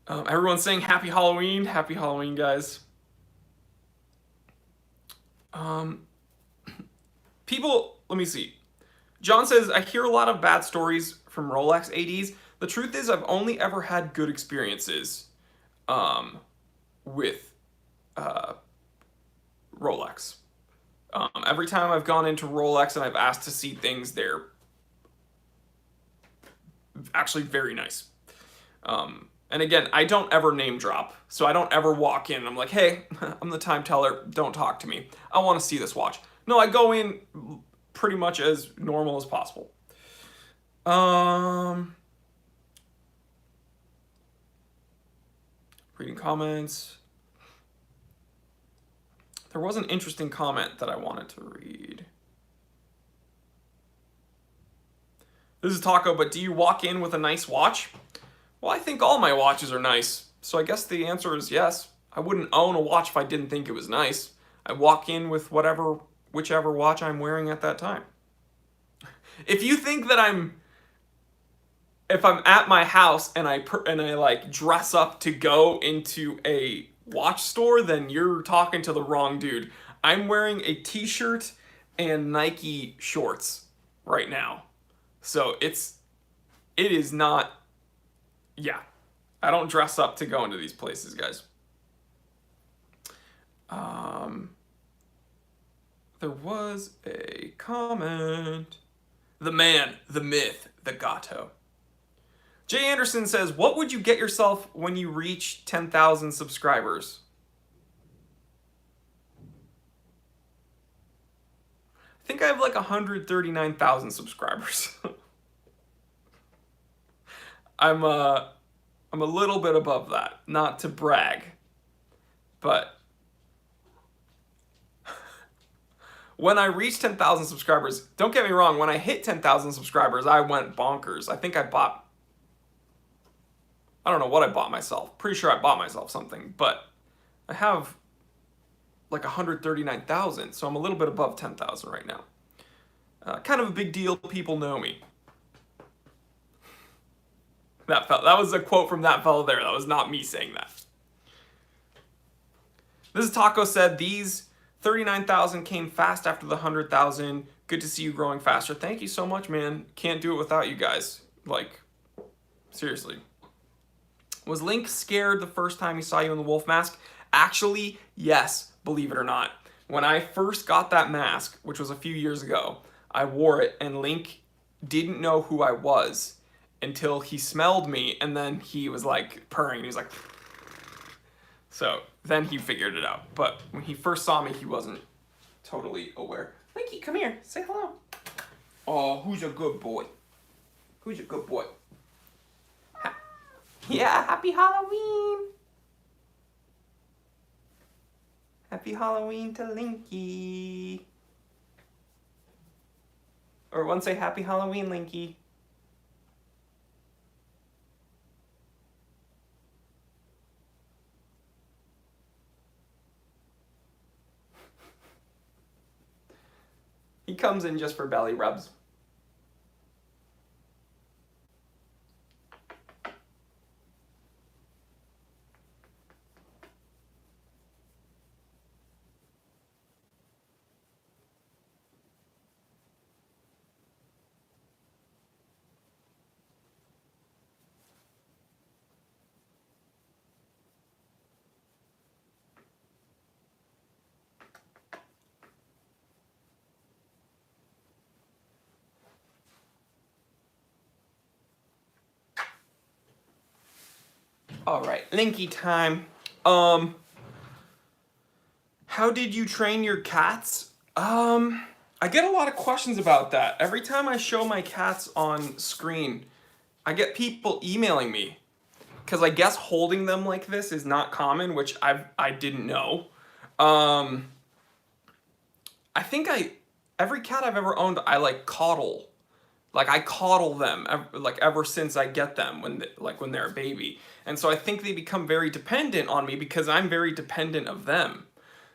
Everyone's saying happy Halloween. Happy Halloween, guys. People, let me see. John says, I hear a lot of bad stories from Rolex ADs. The truth is, I've only ever had good experiences with Rolex. Every time I've gone into Rolex and I've asked to see things, they're actually very nice. And again, I don't ever name drop, so I don't ever walk in and I'm like, hey, I'm the time teller, don't talk to me. I want to see this watch. No, I go in pretty much as normal as possible. Reading comments. There was an interesting comment that I wanted to read. This is Taco, but do you walk in with a nice watch? Well, I think all my watches are nice, so I guess the answer is yes. I wouldn't own a watch if I didn't think it was nice. I walk in with whichever watch I'm wearing at that time. If you think that if I'm at my house and I like dress up to go into a watch store, then you're talking to the wrong dude. I'm wearing a t-shirt and Nike shorts right now. So it is not, yeah. I don't dress up to go into these places, guys. There was a comment. The man, the myth, the Gato. Jay Anderson says, what would you get yourself when you reach 10,000 subscribers? I think I have like 139,000 subscribers. I'm a little bit above that, not to brag, but when I reached 10,000 subscribers, don't get me wrong, when I hit 10,000 subscribers, I went bonkers. I think I don't know what I bought myself. Pretty sure I bought myself something, but I have like 139,000, so I'm a little bit above 10,000 right now. Kind of a big deal. People know me. That was a quote from that fellow there. That was not me saying that. This is Taco said, these 39,000 came fast after the 100,000. Good to see you growing faster. Thank you so much, man. Can't do it without you guys. Like, seriously. Was Link scared the first time he saw you in the wolf mask? Actually, yes, believe it or not. When I first got that mask, which was a few years ago, I wore it and Link didn't know who I was until he smelled me, and then he was like purring. He was like, so then he figured it out. But when he first saw me, he wasn't totally aware. Linky, come here, say hello. Oh, who's a good boy? Who's a good boy? Yeah, happy Halloween. Happy Halloween to Linky. Or one say happy Halloween, Linky. He comes in just for belly rubs. All right, Linky time. How did you train your cats? I get a lot of questions about that. Every time I show my cats on screen, I get people emailing me because I guess holding them like this is not common, which I didn't know. I think every cat I've ever owned, I like coddle. Like I coddle them like ever since I get them when they're a baby. And so I think they become very dependent on me because I'm very dependent of them.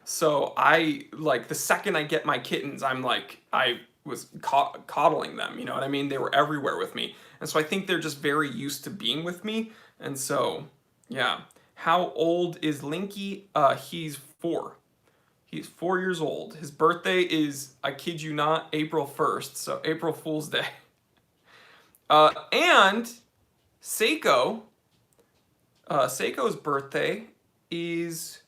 So I like the second I get my kittens, I'm like I was coddling them, you know what I mean? They were everywhere with me. And so I think they're just very used to being with me. And so, yeah. How old is Linky? He's 4. He's 4 years old. His birthday is, I kid you not, April 1st. So April Fool's Day. And Seiko's birthday is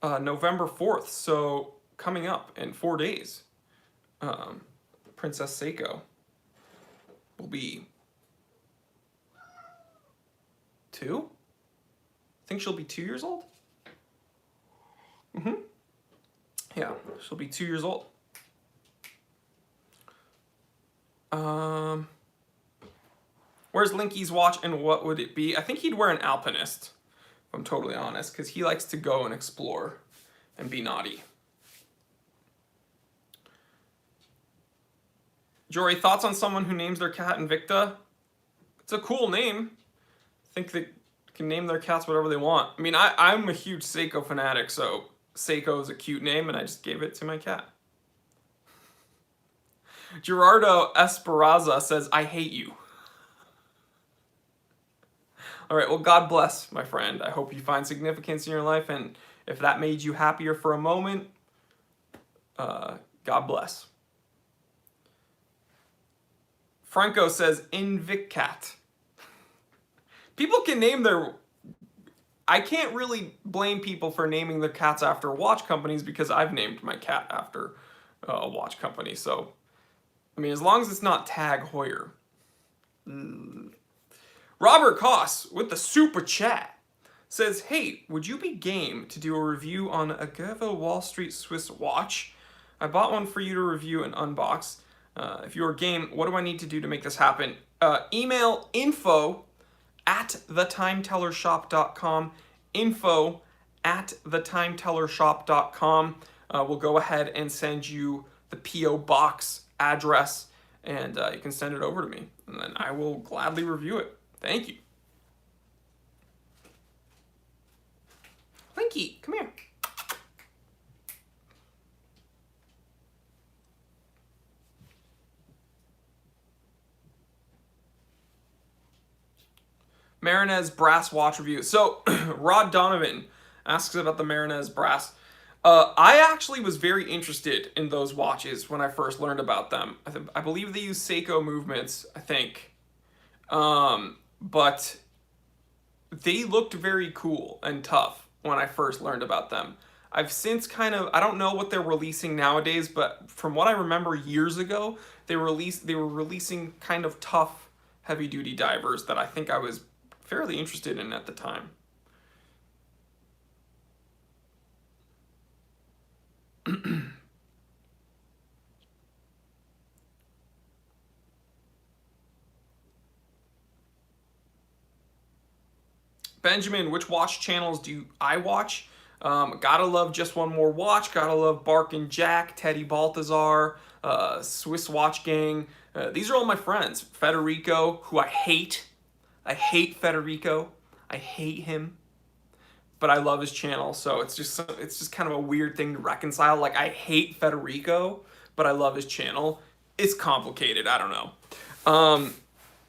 November 4th, so coming up in 4 days. Princess Seiko will be 2? I think she'll be 2 years old. Yeah, she'll be 2 years old. Where's Linky's watch and what would it be? I think he'd wear an Alpinist, if I'm totally honest, because he likes to go and explore and be naughty. Jory, thoughts on someone who names their cat Invicta? It's a cool name. I think they can name their cats whatever they want. I mean, I'm a huge Seiko fanatic, so Seiko is a cute name, and I just gave it to my cat. Gerardo Esperanza says, I hate you. All right, well, God bless, my friend. I hope you find significance in your life, and if that made you happier for a moment, God bless. Franco says, Inviccat. People can name their... I can't really blame people for naming their cats after watch companies because I've named my cat after a watch company. So, I mean, as long as it's not Tag Heuer. Robert Koss with the super chat says, hey, would you be game to do a review on a Gervo Wall Street Swiss watch? I bought one for you to review and unbox. If you are game, what do I need to do to make this happen? Email info@thetimetellershop.com. info@thetimetellershop.com. We'll go ahead and send you the P.O. box address, and you can send it over to me, and then I will gladly review it. Thank you. Linky, come here. Marinez brass watch review. So, Rod Donovan asks about the Marinez brass. I actually was very interested in those watches when I first learned about them. I believe they use Seiko movements, I think. But they looked very cool and tough when I first learned about them. I've since kind of, I don't know what they're releasing nowadays, but from what I remember years ago, they were releasing kind of tough heavy duty divers that I think I was fairly interested in at the time. Benjamin, which watch channels do I watch? Gotta love Just One More Watch. Gotta love Bark and Jack, Teddy Baltazar, Swiss Watch Gang. These are all my friends. Federico, who I hate. I hate Federico. I hate him. But I love his channel, so it's just kind of a weird thing to reconcile. Like, I hate Federico, but I love his channel. It's complicated. I don't know.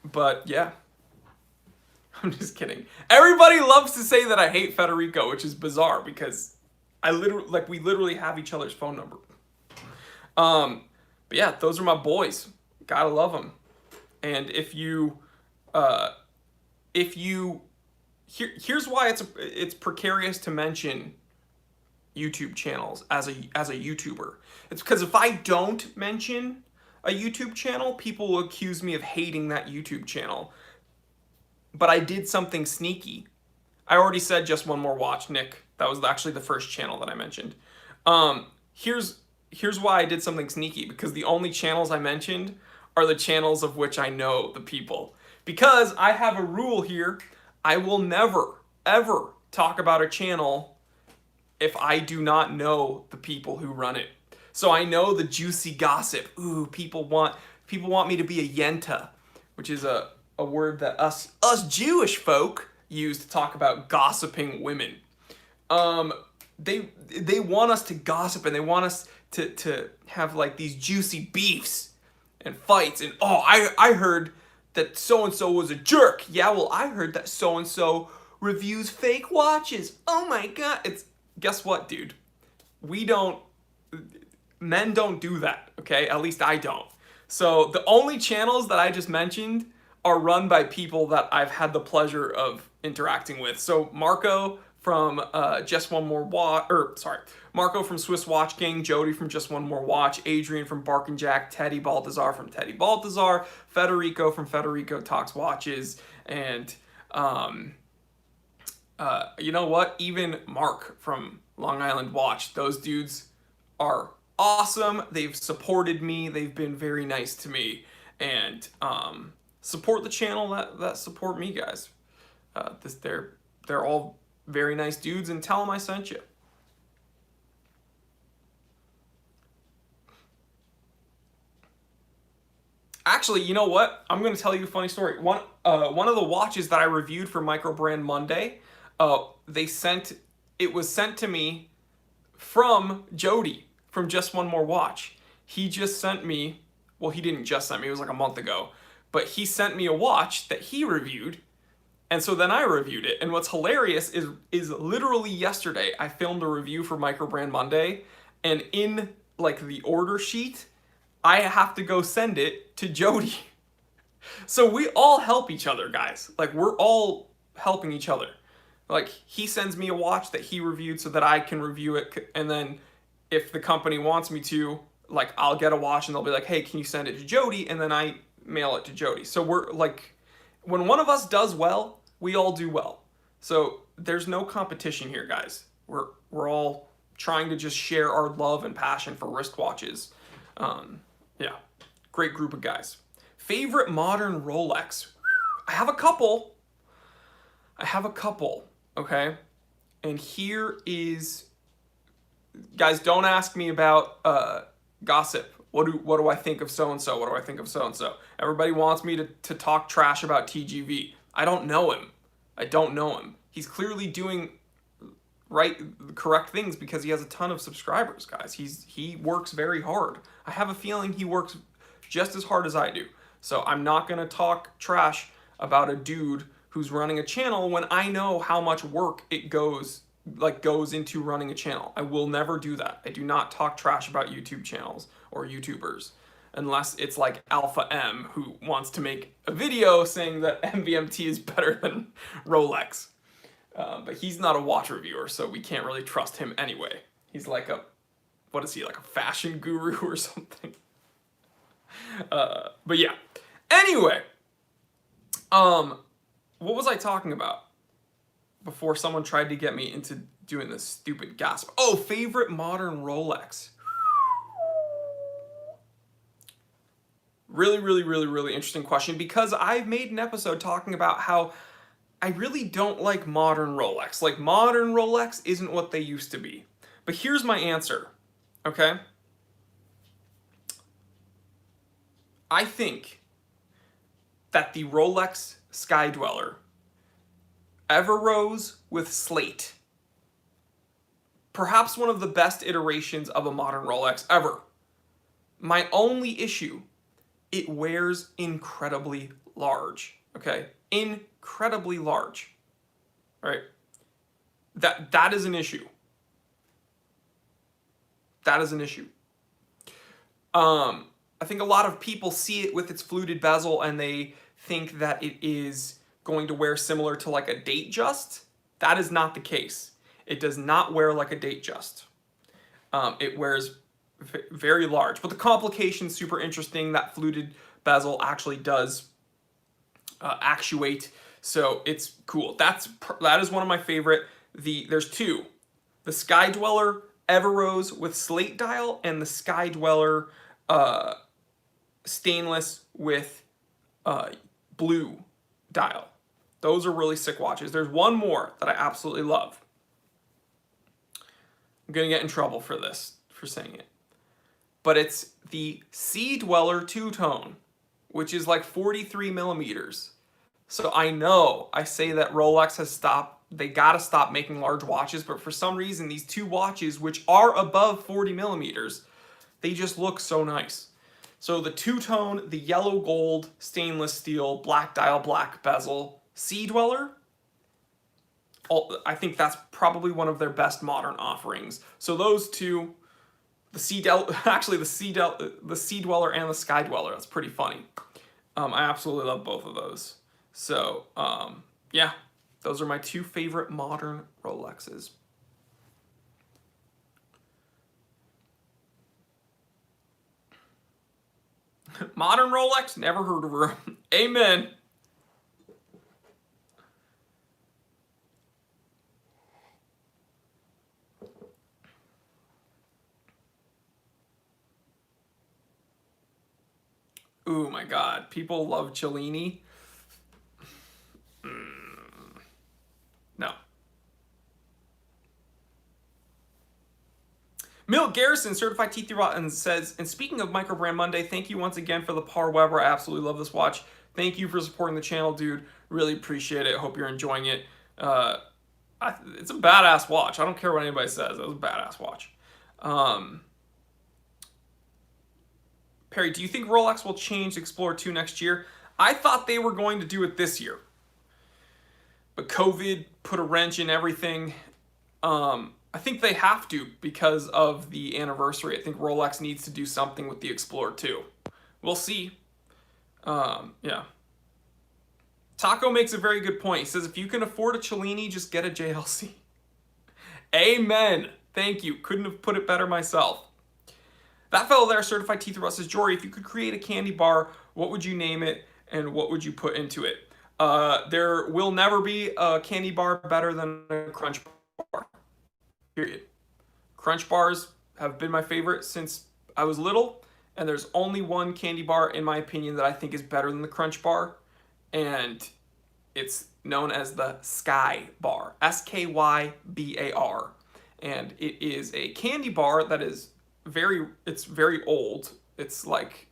But yeah. I'm just kidding. Everybody loves to say that I hate Federico, which is bizarre because we literally have each other's phone number. But yeah, those are my boys. Gotta love them. And here's why it's precarious to mention YouTube channels as a YouTuber. It's because if I don't mention a YouTube channel, people will accuse me of hating that YouTube channel. But I did something sneaky. I already said Just One More Watch, Nick. That was actually the first channel that I mentioned. Here's why I did something sneaky, because the only channels I mentioned are the channels of which I know the people. Because I have a rule here, I will never, ever talk about a channel if I do not know the people who run it. So I know the juicy gossip. Ooh, people want me to be a yenta, which is a word that us Jewish folk use to talk about gossiping women. They want us to gossip, and they want us to have like these juicy beefs and fights, and I heard that so-and-so was a jerk. Yeah, well, I heard that so-and-so reviews fake watches. Oh my god. Guess what, dude? Men don't do that, okay? At least I don't. So the only channels that I just mentioned are run by people that I've had the pleasure of interacting with. So Marco from Just One More Watch, Marco from Swiss Watch Gang, Jody from Just One More Watch, Adrian from Bark and Jack, Teddy Baltazar from Teddy Baltazar, Federico from Federico Talks Watches, and you know what? Even Mark from Long Island Watch. Those dudes are awesome. They've supported me. They've been very nice to me, and support the channel that support me, guys. They're all very nice dudes, and tell them I sent you. Actually, you know what? I'm going to tell you a funny story. One of the watches that I reviewed for Micro Brand Monday, it was sent to me from Jody from Just One More Watch. He just sent me, well, he didn't just send me, it was like a month ago, but he sent me a watch that he reviewed, and so then I reviewed it. And what's hilarious is literally yesterday I filmed a review for Micro Brand Monday, and in like the order sheet, I have to go send it to Jody. So we all help each other, guys. Like, we're all helping each other. Like, he sends me a watch that he reviewed so that I can review it, and then if the company wants me to, like, I'll get a watch and they'll be like, hey, can you send it to Jody? And then I mail it to Jody. So we're like, when one of us does well, we all do well. So there's no competition here, guys. We're all trying to just share our love and passion for wristwatches. Yeah, great group of guys. Favorite modern Rolex? I have a couple. Okay? And here is, guys, don't ask me about gossip. What do I think of so-and-so? What do I think of so-and-so? Everybody wants me to talk trash about TGV. I don't know him. He's clearly doing correct things because he has a ton of subscribers, guys. He works very hard. I have a feeling he works just as hard as I do. So I'm not going to talk trash about a dude who's running a channel when I know how much work it goes into running a channel. I will never do that. I do not talk trash about YouTube channels or YouTubers unless it's like Alpha M who wants to make a video saying that MVMT is better than Rolex. But he's not a watch reviewer, so we can't really trust him anyway. He's like what is he, like a fashion guru or something? But yeah. Anyway, what was I talking about before someone tried to get me into doing this stupid gasp? Oh, favorite modern Rolex. Really, really, really, really interesting question, because I've made an episode talking about how I really don't like modern Rolex. Like, modern Rolex isn't what they used to be. But here's my answer, okay? I think that the Rolex Sky Dweller Everrose with slate, perhaps one of the best iterations of a modern Rolex ever. My only issue, it wears incredibly large, okay? Incredibly large, right? That is an issue. That is an issue. I think a lot of people see it with its fluted bezel and they think that it is going to wear similar to like a Datejust. That is not the case. It does not wear like a Datejust. It wears very large, but the complication's super interesting. That fluted bezel actually does actuate, so it's cool. That is one of my favorite. There's two: the Sky Dweller Everrose with slate dial and the Sky Dweller stainless with blue dial. Those are really sick watches. There's one more that I absolutely love. I'm gonna get in trouble for saying it, but it's the Sea Dweller two-tone, which is like 43 millimeters. So I know I say that Rolex has stopped, they gotta stop making large watches, but for some reason these two watches, which are above 40 millimeters, they just look so nice. So the two-tone, the yellow gold, stainless steel, black dial, black bezel, Sea Dweller, I think that's probably one of their best modern offerings. So those two, the Sea Dweller and the Sky Dweller, that's pretty funny. I absolutely love both of those. So yeah, those are my two favorite modern Rolexes. Modern Rolex, never heard of her. Amen. Ooh, my God. People love Cellini. No. Milt Garrison, certified T3 Rotten, says, and speaking of Micro Brand Monday, thank you once again for the Par Weber. I absolutely love this watch. Thank you for supporting the channel, dude. Really appreciate it. Hope you're enjoying it. It's a badass watch. I don't care what anybody says. It was a badass watch. Perry, do you think Rolex will change Explorer 2 next year? I thought they were going to do it this year, but COVID put a wrench in everything. I think they have to because of the anniversary. I think Rolex needs to do something with the Explorer 2. We'll see. Yeah. Taco makes a very good point. He says, if you can afford a Cellini, just get a JLC. Amen. Thank you. Couldn't have put it better myself. That fellow there, certified Teeth Russ, says, Jory, if you could create a candy bar, what would you name it and what would you put into it? There will never be a candy bar better than a Crunch bar. Period. Crunch bars have been my favorite since I was little, and there's only one candy bar, in my opinion, that I think is better than the Crunch bar, and it's known as the Sky Bar. Skybar. And it is a candy bar that is it's very old. It's like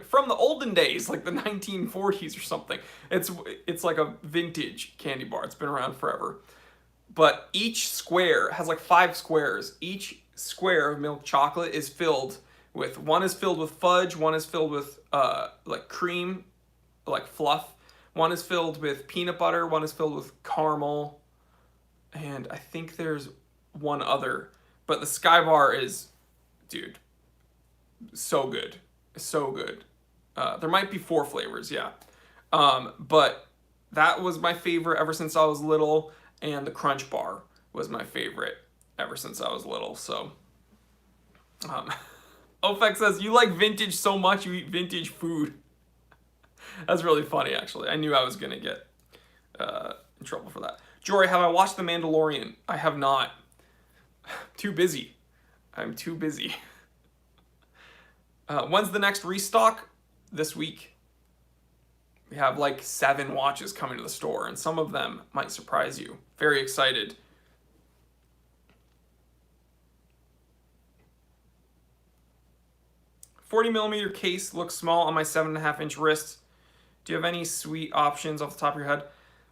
from the olden days, like the 1940s or something. It's like a vintage candy bar. It's been around forever. But each square has like 5 squares. Each square of milk chocolate is filled with, one is filled with fudge, one is filled with like cream, like fluff, one is filled with peanut butter, one is filled with caramel, and I think there's one other. But the Sky Bar is, dude, so good. So good. There might be 4 flavors, yeah. But that was my favorite ever since I was little, and the Crunch Bar was my favorite ever since I was little. So, Ofex says, you like vintage so much you eat vintage food. That's really funny, actually. I knew I was going to get in trouble for that. Jory, have I watched The Mandalorian? I have not. Too busy. I'm too busy. When's the next restock? This week. We have like 7 watches coming to the store, and some of them might surprise you. Very excited. $40mm case looks small on my 7.5-inch wrist. Do you have any sweet options off the top of your head?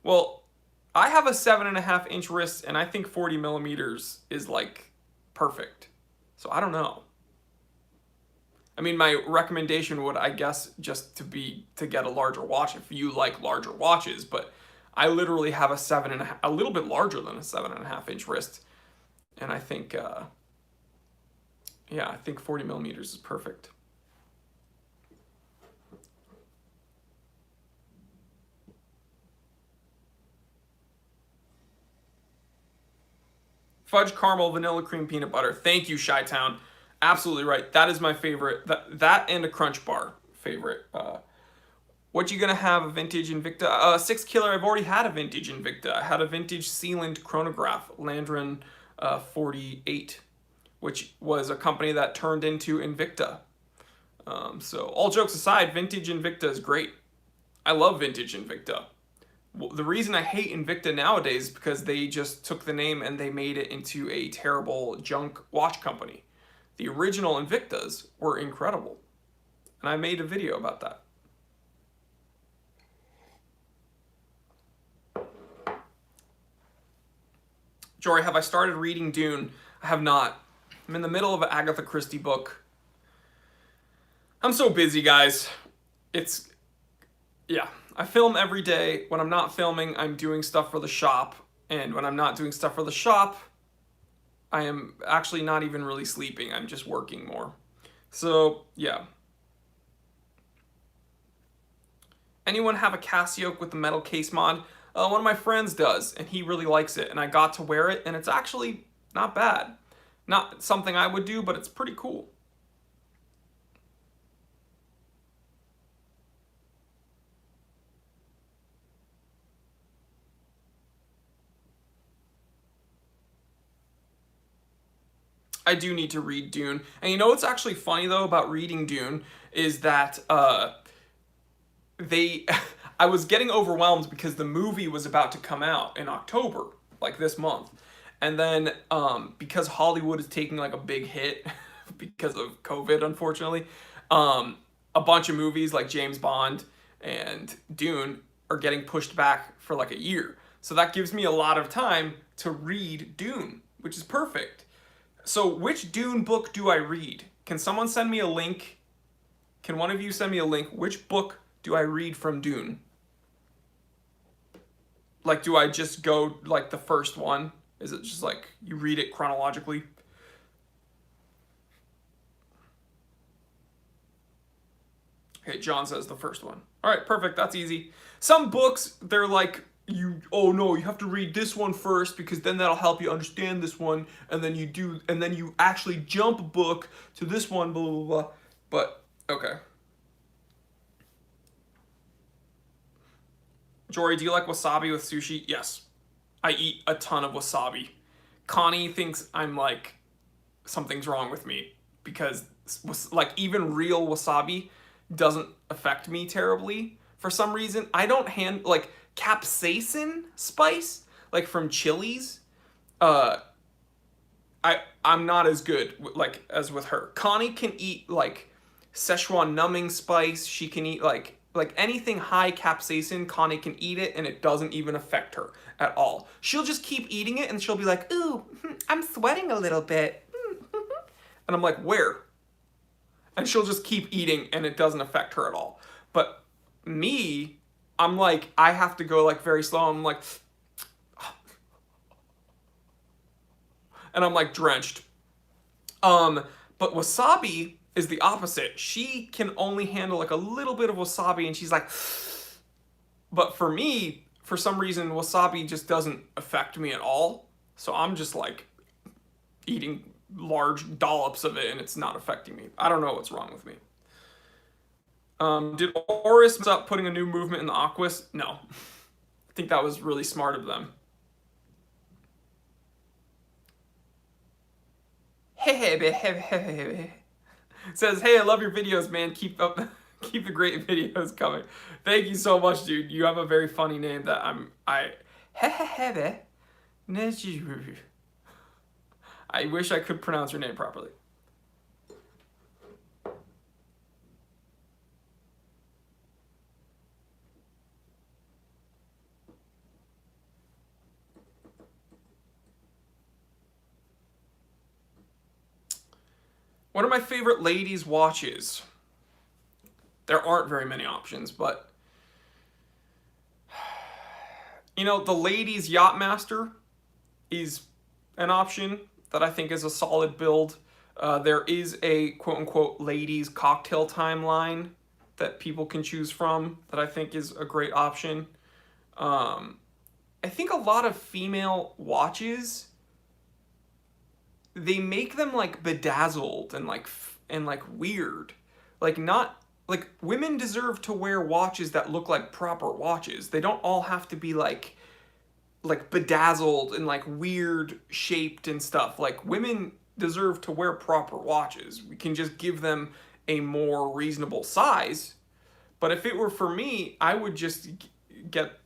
Well, I have a 7.5-inch wrist, and I think 40mm is like perfect. So I don't know. I mean, my recommendation would, I guess, just to get a larger watch if you like larger watches. But I literally have a little bit larger than a 7.5-inch wrist, and I think, yeah, I think 40mm is perfect. Fudge, caramel, vanilla cream, peanut butter. Thank you, Chi-Town. Absolutely right. That is my favorite. That and a Crunch Bar favorite. What you gonna have? A vintage Invicta? 6 Killer. I've already had a vintage Invicta. I had a vintage Sealand chronograph, Landron 48, which was a company that turned into Invicta. So all jokes aside, vintage Invicta is great. I love vintage Invicta. The reason I hate Invicta nowadays is because they just took the name and they made it into a terrible junk watch company. The original Invictas were incredible, and I made a video about that. Jory, have I started reading Dune? I have not. I'm in the middle of an Agatha Christie book. I'm so busy, guys. Yeah. I film every day. When I'm not filming, I'm doing stuff for the shop. And when I'm not doing stuff for the shop, I am actually not even really sleeping. I'm just working more. So, yeah. Anyone have a Casio with the metal case mod? One of my friends does, and he really likes it. And I got to wear it, and it's actually not bad. Not something I would do, but it's pretty cool. I do need to read Dune. And you know what's actually funny, though, about reading Dune is that I was getting overwhelmed because the movie was about to come out in October, like this month. And then because Hollywood is taking like a big hit because of COVID, unfortunately, a bunch of movies like James Bond and Dune are getting pushed back for like a year. So that gives me a lot of time to read Dune, which is perfect. So which Dune book do I read? Can someone send me a link? Can one of you send me a link? Which book do I read from Dune? Like, do I just go like the first one? Is it just like you read it chronologically? Okay, John says the first one. All right, perfect. That's easy. Some books, they're like, oh no, you have to read this one first because then that'll help you understand this one, and then you actually jump a book to this one, blah blah blah. But okay. Jory, do you like wasabi with sushi? Yes. I eat a ton of wasabi. Connie thinks I'm like, something's wrong with me because like even real wasabi doesn't affect me terribly for some reason. I don't like capsaicin spice, like from chilies. I'm not as good like as with her. Connie can eat like Szechuan numbing spice. She can eat like anything high capsaicin. Connie can eat it and it doesn't even affect her at all. She'll just keep eating it and she'll be like, "Ooh, I'm sweating a little bit." And I'm like, "Where?" And she'll just keep eating and it doesn't affect her at all. But me, I'm like, I have to go like very slow. I'm like, and I'm like drenched. But wasabi is the opposite. She can only handle like a little bit of wasabi and she's like, but for me, for some reason, wasabi just doesn't affect me at all. So I'm just like eating large dollops of it and it's not affecting me. I don't know what's wrong with me. Did Oris mess up putting a new movement in the Aquas? No. I think that was really smart of them. Says, hey, I love your videos, man. Keep the great videos coming. Thank you so much, dude. You have a very funny name that I wish I could pronounce your name properly. One of my favorite ladies' watches. There aren't very many options, but you know, the ladies' Yachtmaster is an option that I think is a solid build. There is a quote-unquote ladies' cocktail timeline that people can choose from that I think is a great option. I think a lot of female watches, they make them like bedazzled and like weird. Like not like women deserve to wear watches that look like proper watches. They don't all have to be like bedazzled and like weird shaped and stuff. Like women deserve to wear proper watches. We can just give them a more reasonable size. But if it were for me, I would just get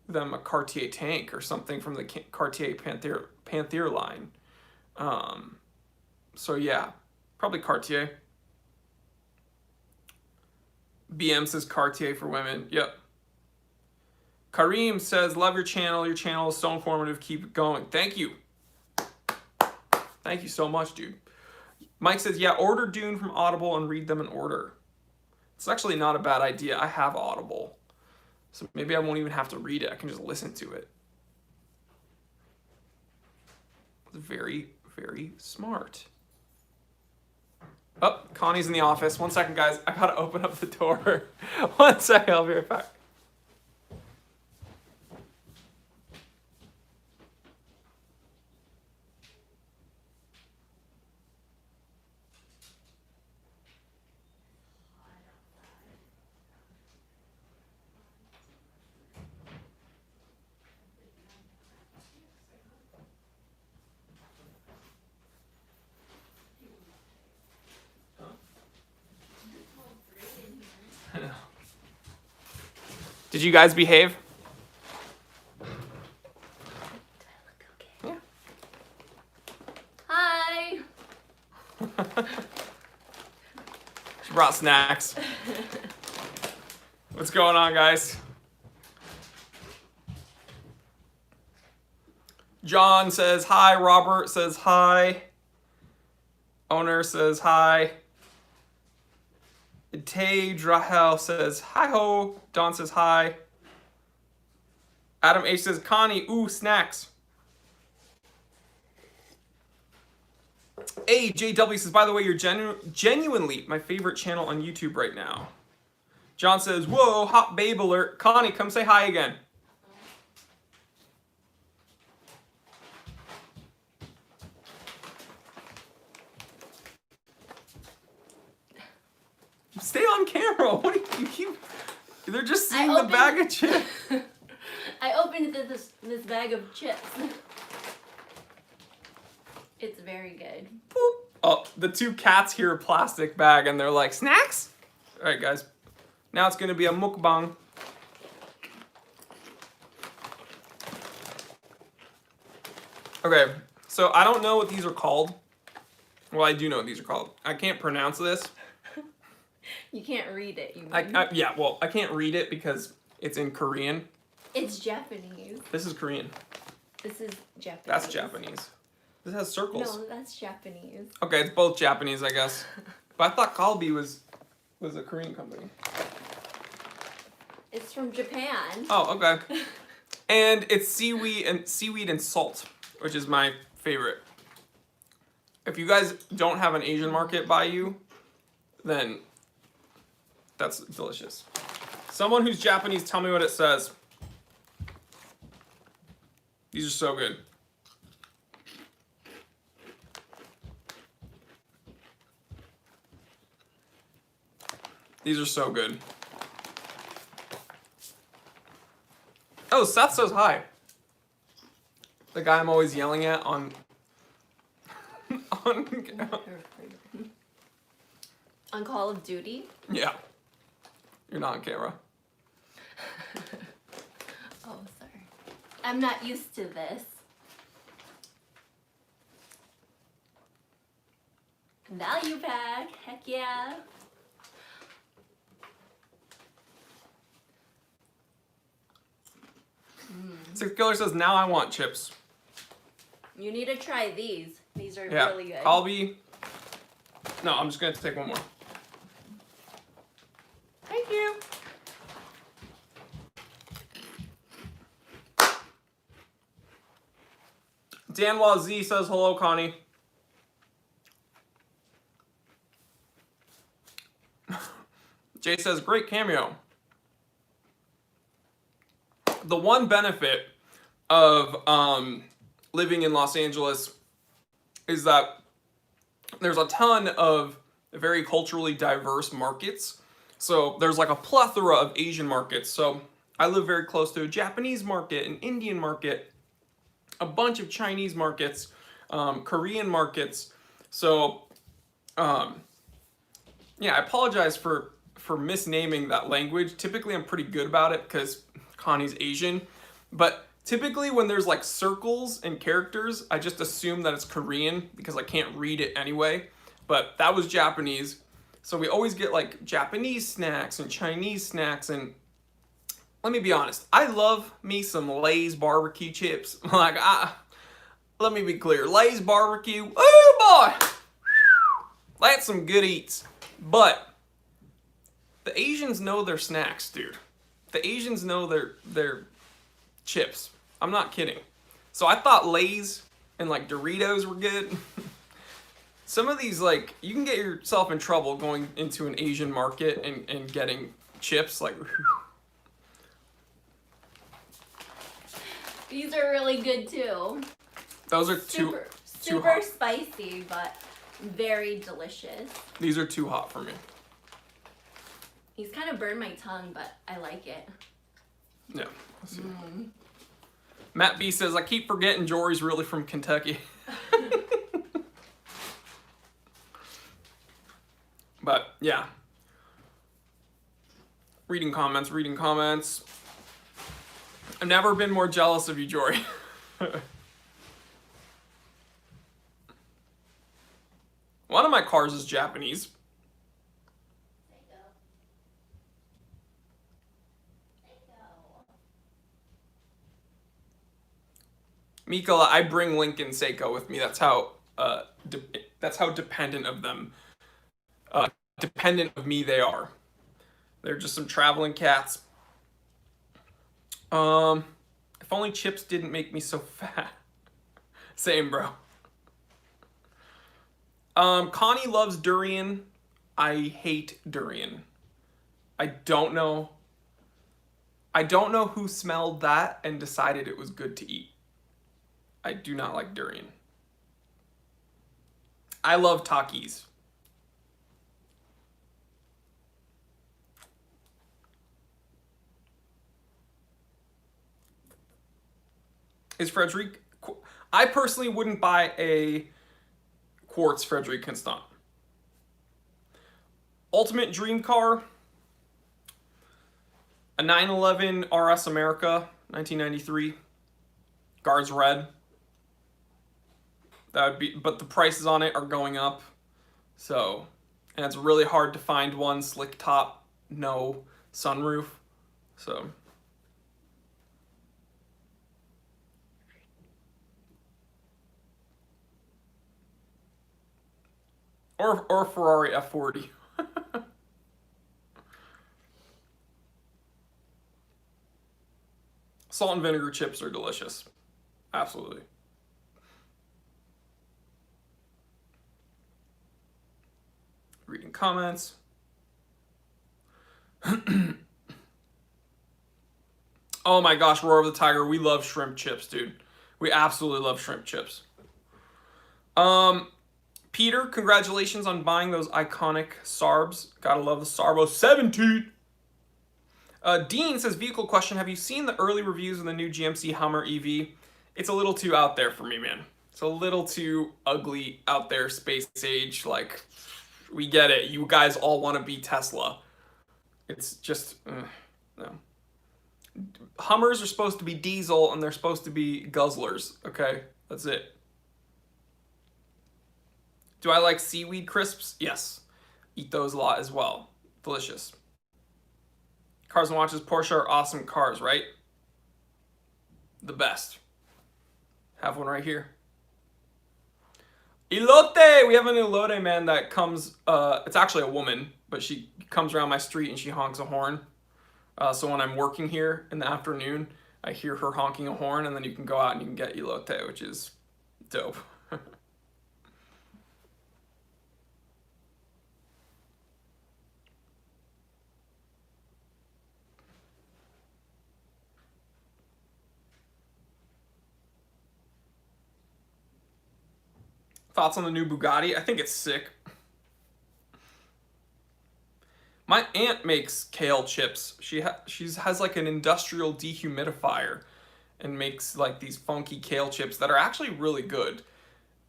them a Cartier tank or something from the Cartier Panther line. So yeah, probably Cartier. BM says Cartier for women. Yep. Kareem says, love your channel. Your channel is so informative. Keep it going. Thank you. Thank you so much, dude. Mike says, yeah, order Dune from Audible and read them in order. It's actually not a bad idea. I have Audible. So maybe I won't even have to read it. I can just listen to it. It's very, very smart. Oh, Connie's in the office. 1 second, guys. I gotta open up the door. 1 second, I'll be right back. Did you guys behave? Yeah. Hi. She brought snacks. What's going on, guys? John says hi. Robert says hi. Owner says hi. Tej Rahel says hi ho. Don says hi. Adam H says Connie, ooh, snacks. AJW says, by the way, you're genuinely my favorite channel on YouTube right now. John says, whoa, hot babe alert. Connie, come say hi again. Stay on camera. What do you keep? They're just seeing the bag of chips. happened to this bag of chips? It's very good. Boop. Oh, the two cats hear a plastic bag and they're like, snacks? All right, guys. Now it's going to be a mukbang. Okay, so I don't know what these are called. Well, I do know what these are called. I can't pronounce this. You can't read it, you mean? Yeah, well, I can't read it because it's in Korean. It's Japanese. This is Korean. This is Japanese. That's Japanese. This has circles. No, that's Japanese. Okay, it's both Japanese, I guess. But I thought Kalbi was a Korean company. It's from Japan. Oh, okay. And it's seaweed and salt, which is my favorite. If you guys don't have an Asian market by you, then that's delicious. Someone who's Japanese, tell me what it says. These are so good. These are so good. Oh, Seth says hi. The guy I'm always yelling at on On Call of Duty? Yeah. You're not on camera. Oh, sorry. I'm not used to this. Value pack. Heck yeah. Six Killer says, now I want chips. You need to try these. These are Yeah, really good. Kalbi. No, I'm just going to take one more. Thank you. Danwa Z says, hello, Connie. Jay says, great cameo. The one benefit of living in Los Angeles is that there's a ton of very culturally diverse markets. So there's like a plethora of Asian markets. So I live very close to a Japanese market, an Indian market, a bunch of Chinese markets, Korean markets. So yeah, I apologize for misnaming that language. Typically I'm pretty good about it because Connie's Asian, but typically when there's like circles and characters, I just assume that it's Korean because I can't read it anyway, but that was Japanese. So we always get like Japanese snacks and Chinese snacks, and let me be honest, I love me some Lay's barbecue chips. Let me be clear, Lay's barbecue, oh boy, that's some good eats. But the Asians know their snacks, dude. The Asians know their chips. I'm not kidding. So I thought Lay's and like Doritos were good. Some of these, like, you can get yourself in trouble going into an Asian market and getting chips. Like, These are really good too. those are super too hot. spicy, but very delicious. These are too hot for me. He's kind of burned my tongue, but I like it. Yeah. Let's see. Matt B says, I keep forgetting Jory's really from Kentucky. But yeah. Reading comments. I've never been more jealous of you, Jory. One of my cars is Japanese. Mikola, I bring Lincoln Seiko with me. That's how dependent of them, dependent of me they are. They're just some traveling cats. If only chips didn't make me so fat. Same, bro. Connie loves durian. I hate durian. I don't know who smelled that and decided it was good to eat. I do not like durian. I love Takis. is Frederic. I personally wouldn't buy a quartz Frederic Constant. Ultimate dream car, a 911 RS America, 1993, Guards red. That would be, but the prices on it are going up, so, and it's really hard to find one slick top, no sunroof, so. Or Ferrari F40. Salt and vinegar chips are delicious. Absolutely. Reading comments. Oh my gosh, Roar of the Tiger. We love shrimp chips, dude. We absolutely love shrimp chips. Peter, congratulations on buying those iconic Sarbs. Gotta love the Sarbo 17. Dean says, vehicle question. Have you seen the early reviews of the new GMC Hummer EV? It's a little too out there for me, man. It's a little too ugly out there, space age. Like, we get it. You guys all want to be Tesla. It's just, no. Hummers are supposed to be diesel, and they're supposed to be guzzlers, okay? That's it. Do I like seaweed crisps? Yes. Eat those a lot as well. Delicious. Cars and watches, Porsche are awesome cars, right? The best. Have one right here. Elote! We have an elote, man, that comes, it's actually a woman, but she comes around my street and she honks a horn. So when I'm working here in the afternoon, I hear her honking a horn, and then you can go out and you can get elote, which is dope. Thoughts on the new Bugatti? I think it's sick. My aunt makes kale chips. She has like an industrial dehumidifier and makes like these funky kale chips that are actually really good.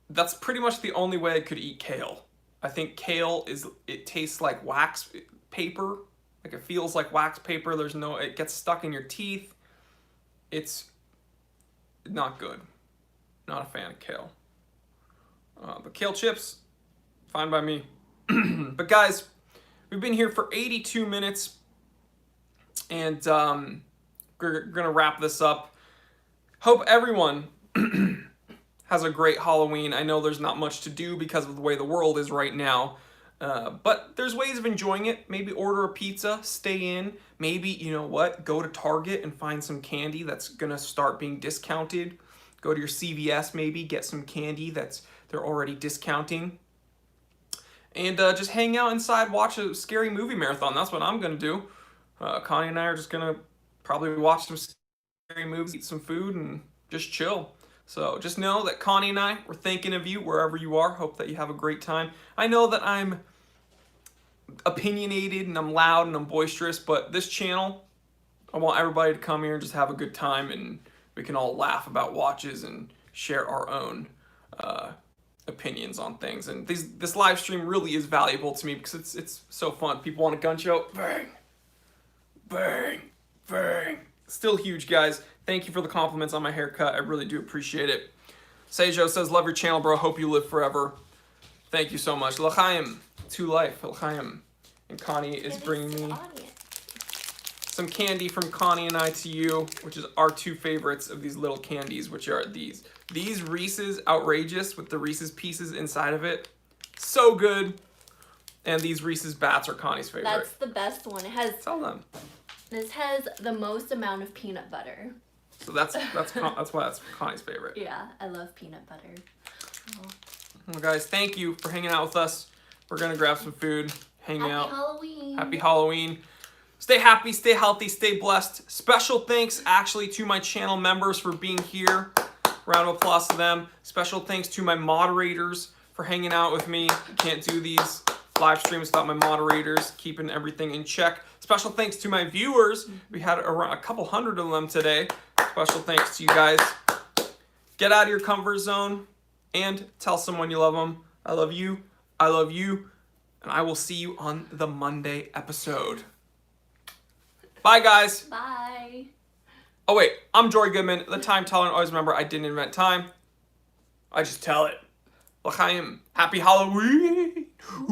That's pretty much the only way I could eat kale. I think kale it tastes like wax paper. Like it feels like wax paper. It gets stuck in your teeth. It's not good. Not a fan of kale. But kale chips, fine by me. But guys, we've been here for 82 minutes, and we're gonna wrap this up. Hope everyone has a great Halloween. I know there's not much to do because of the way the world is right now, but there's ways of enjoying it. Maybe order a pizza, stay in. Maybe, you know what, go to Target and find some candy that's gonna start being discounted. Go to your CVS, maybe get some candy they're already discounting. And just hang out inside, watch a scary movie marathon. That's what I'm going to do. Connie and I are just going to probably watch some scary movies, eat some food, and just chill. So just know that Connie and I, we're thinking of you wherever you are. Hope that you have a great time. I know that I'm opinionated and I'm loud and I'm boisterous, but this channel, I want everybody to come here and just have a good time, and we can all laugh about watches and share our own opinions on things. And this live stream really is valuable to me because it's so fun. People want a gun show, bang, bang, bang. Still huge, guys. Thank you for the compliments on my haircut. I really do appreciate it. Seijo says, love your channel, bro. Hope you live forever. Thank you so much. L'chaim, to life, L'chaim. And Connie is bringing me some candy from Connie and I to you, which is our two favorites of these little candies, which are these. These Reese's Outrageous with the Reese's Pieces inside of it. So good. And these Reese's Bats are Connie's favorite. That's the best one. It has... Tell them. This has the most amount of peanut butter. So that's why that's Connie's favorite. Yeah, I love peanut butter. Oh. Well, guys, thank you for hanging out with us. We're going to grab some food, hang out. Happy Halloween. Happy Halloween. Stay happy, stay healthy, stay blessed. Special thanks, actually, to my channel members for being here. Round of applause to them. Special thanks to my moderators for hanging out with me. Can't do these live streams without my moderators, keeping everything in check. Special thanks to my viewers. We had around a couple hundred of them today. Special thanks to you guys get out of your comfort zone and tell someone you love them. I love you. I love you. And I will see you on the Monday episode. Bye, guys. Bye. Oh, wait. I'm Jory Goodman, the time teller. And always remember, I didn't invent time. I just tell it. L'chaim. Happy Halloween.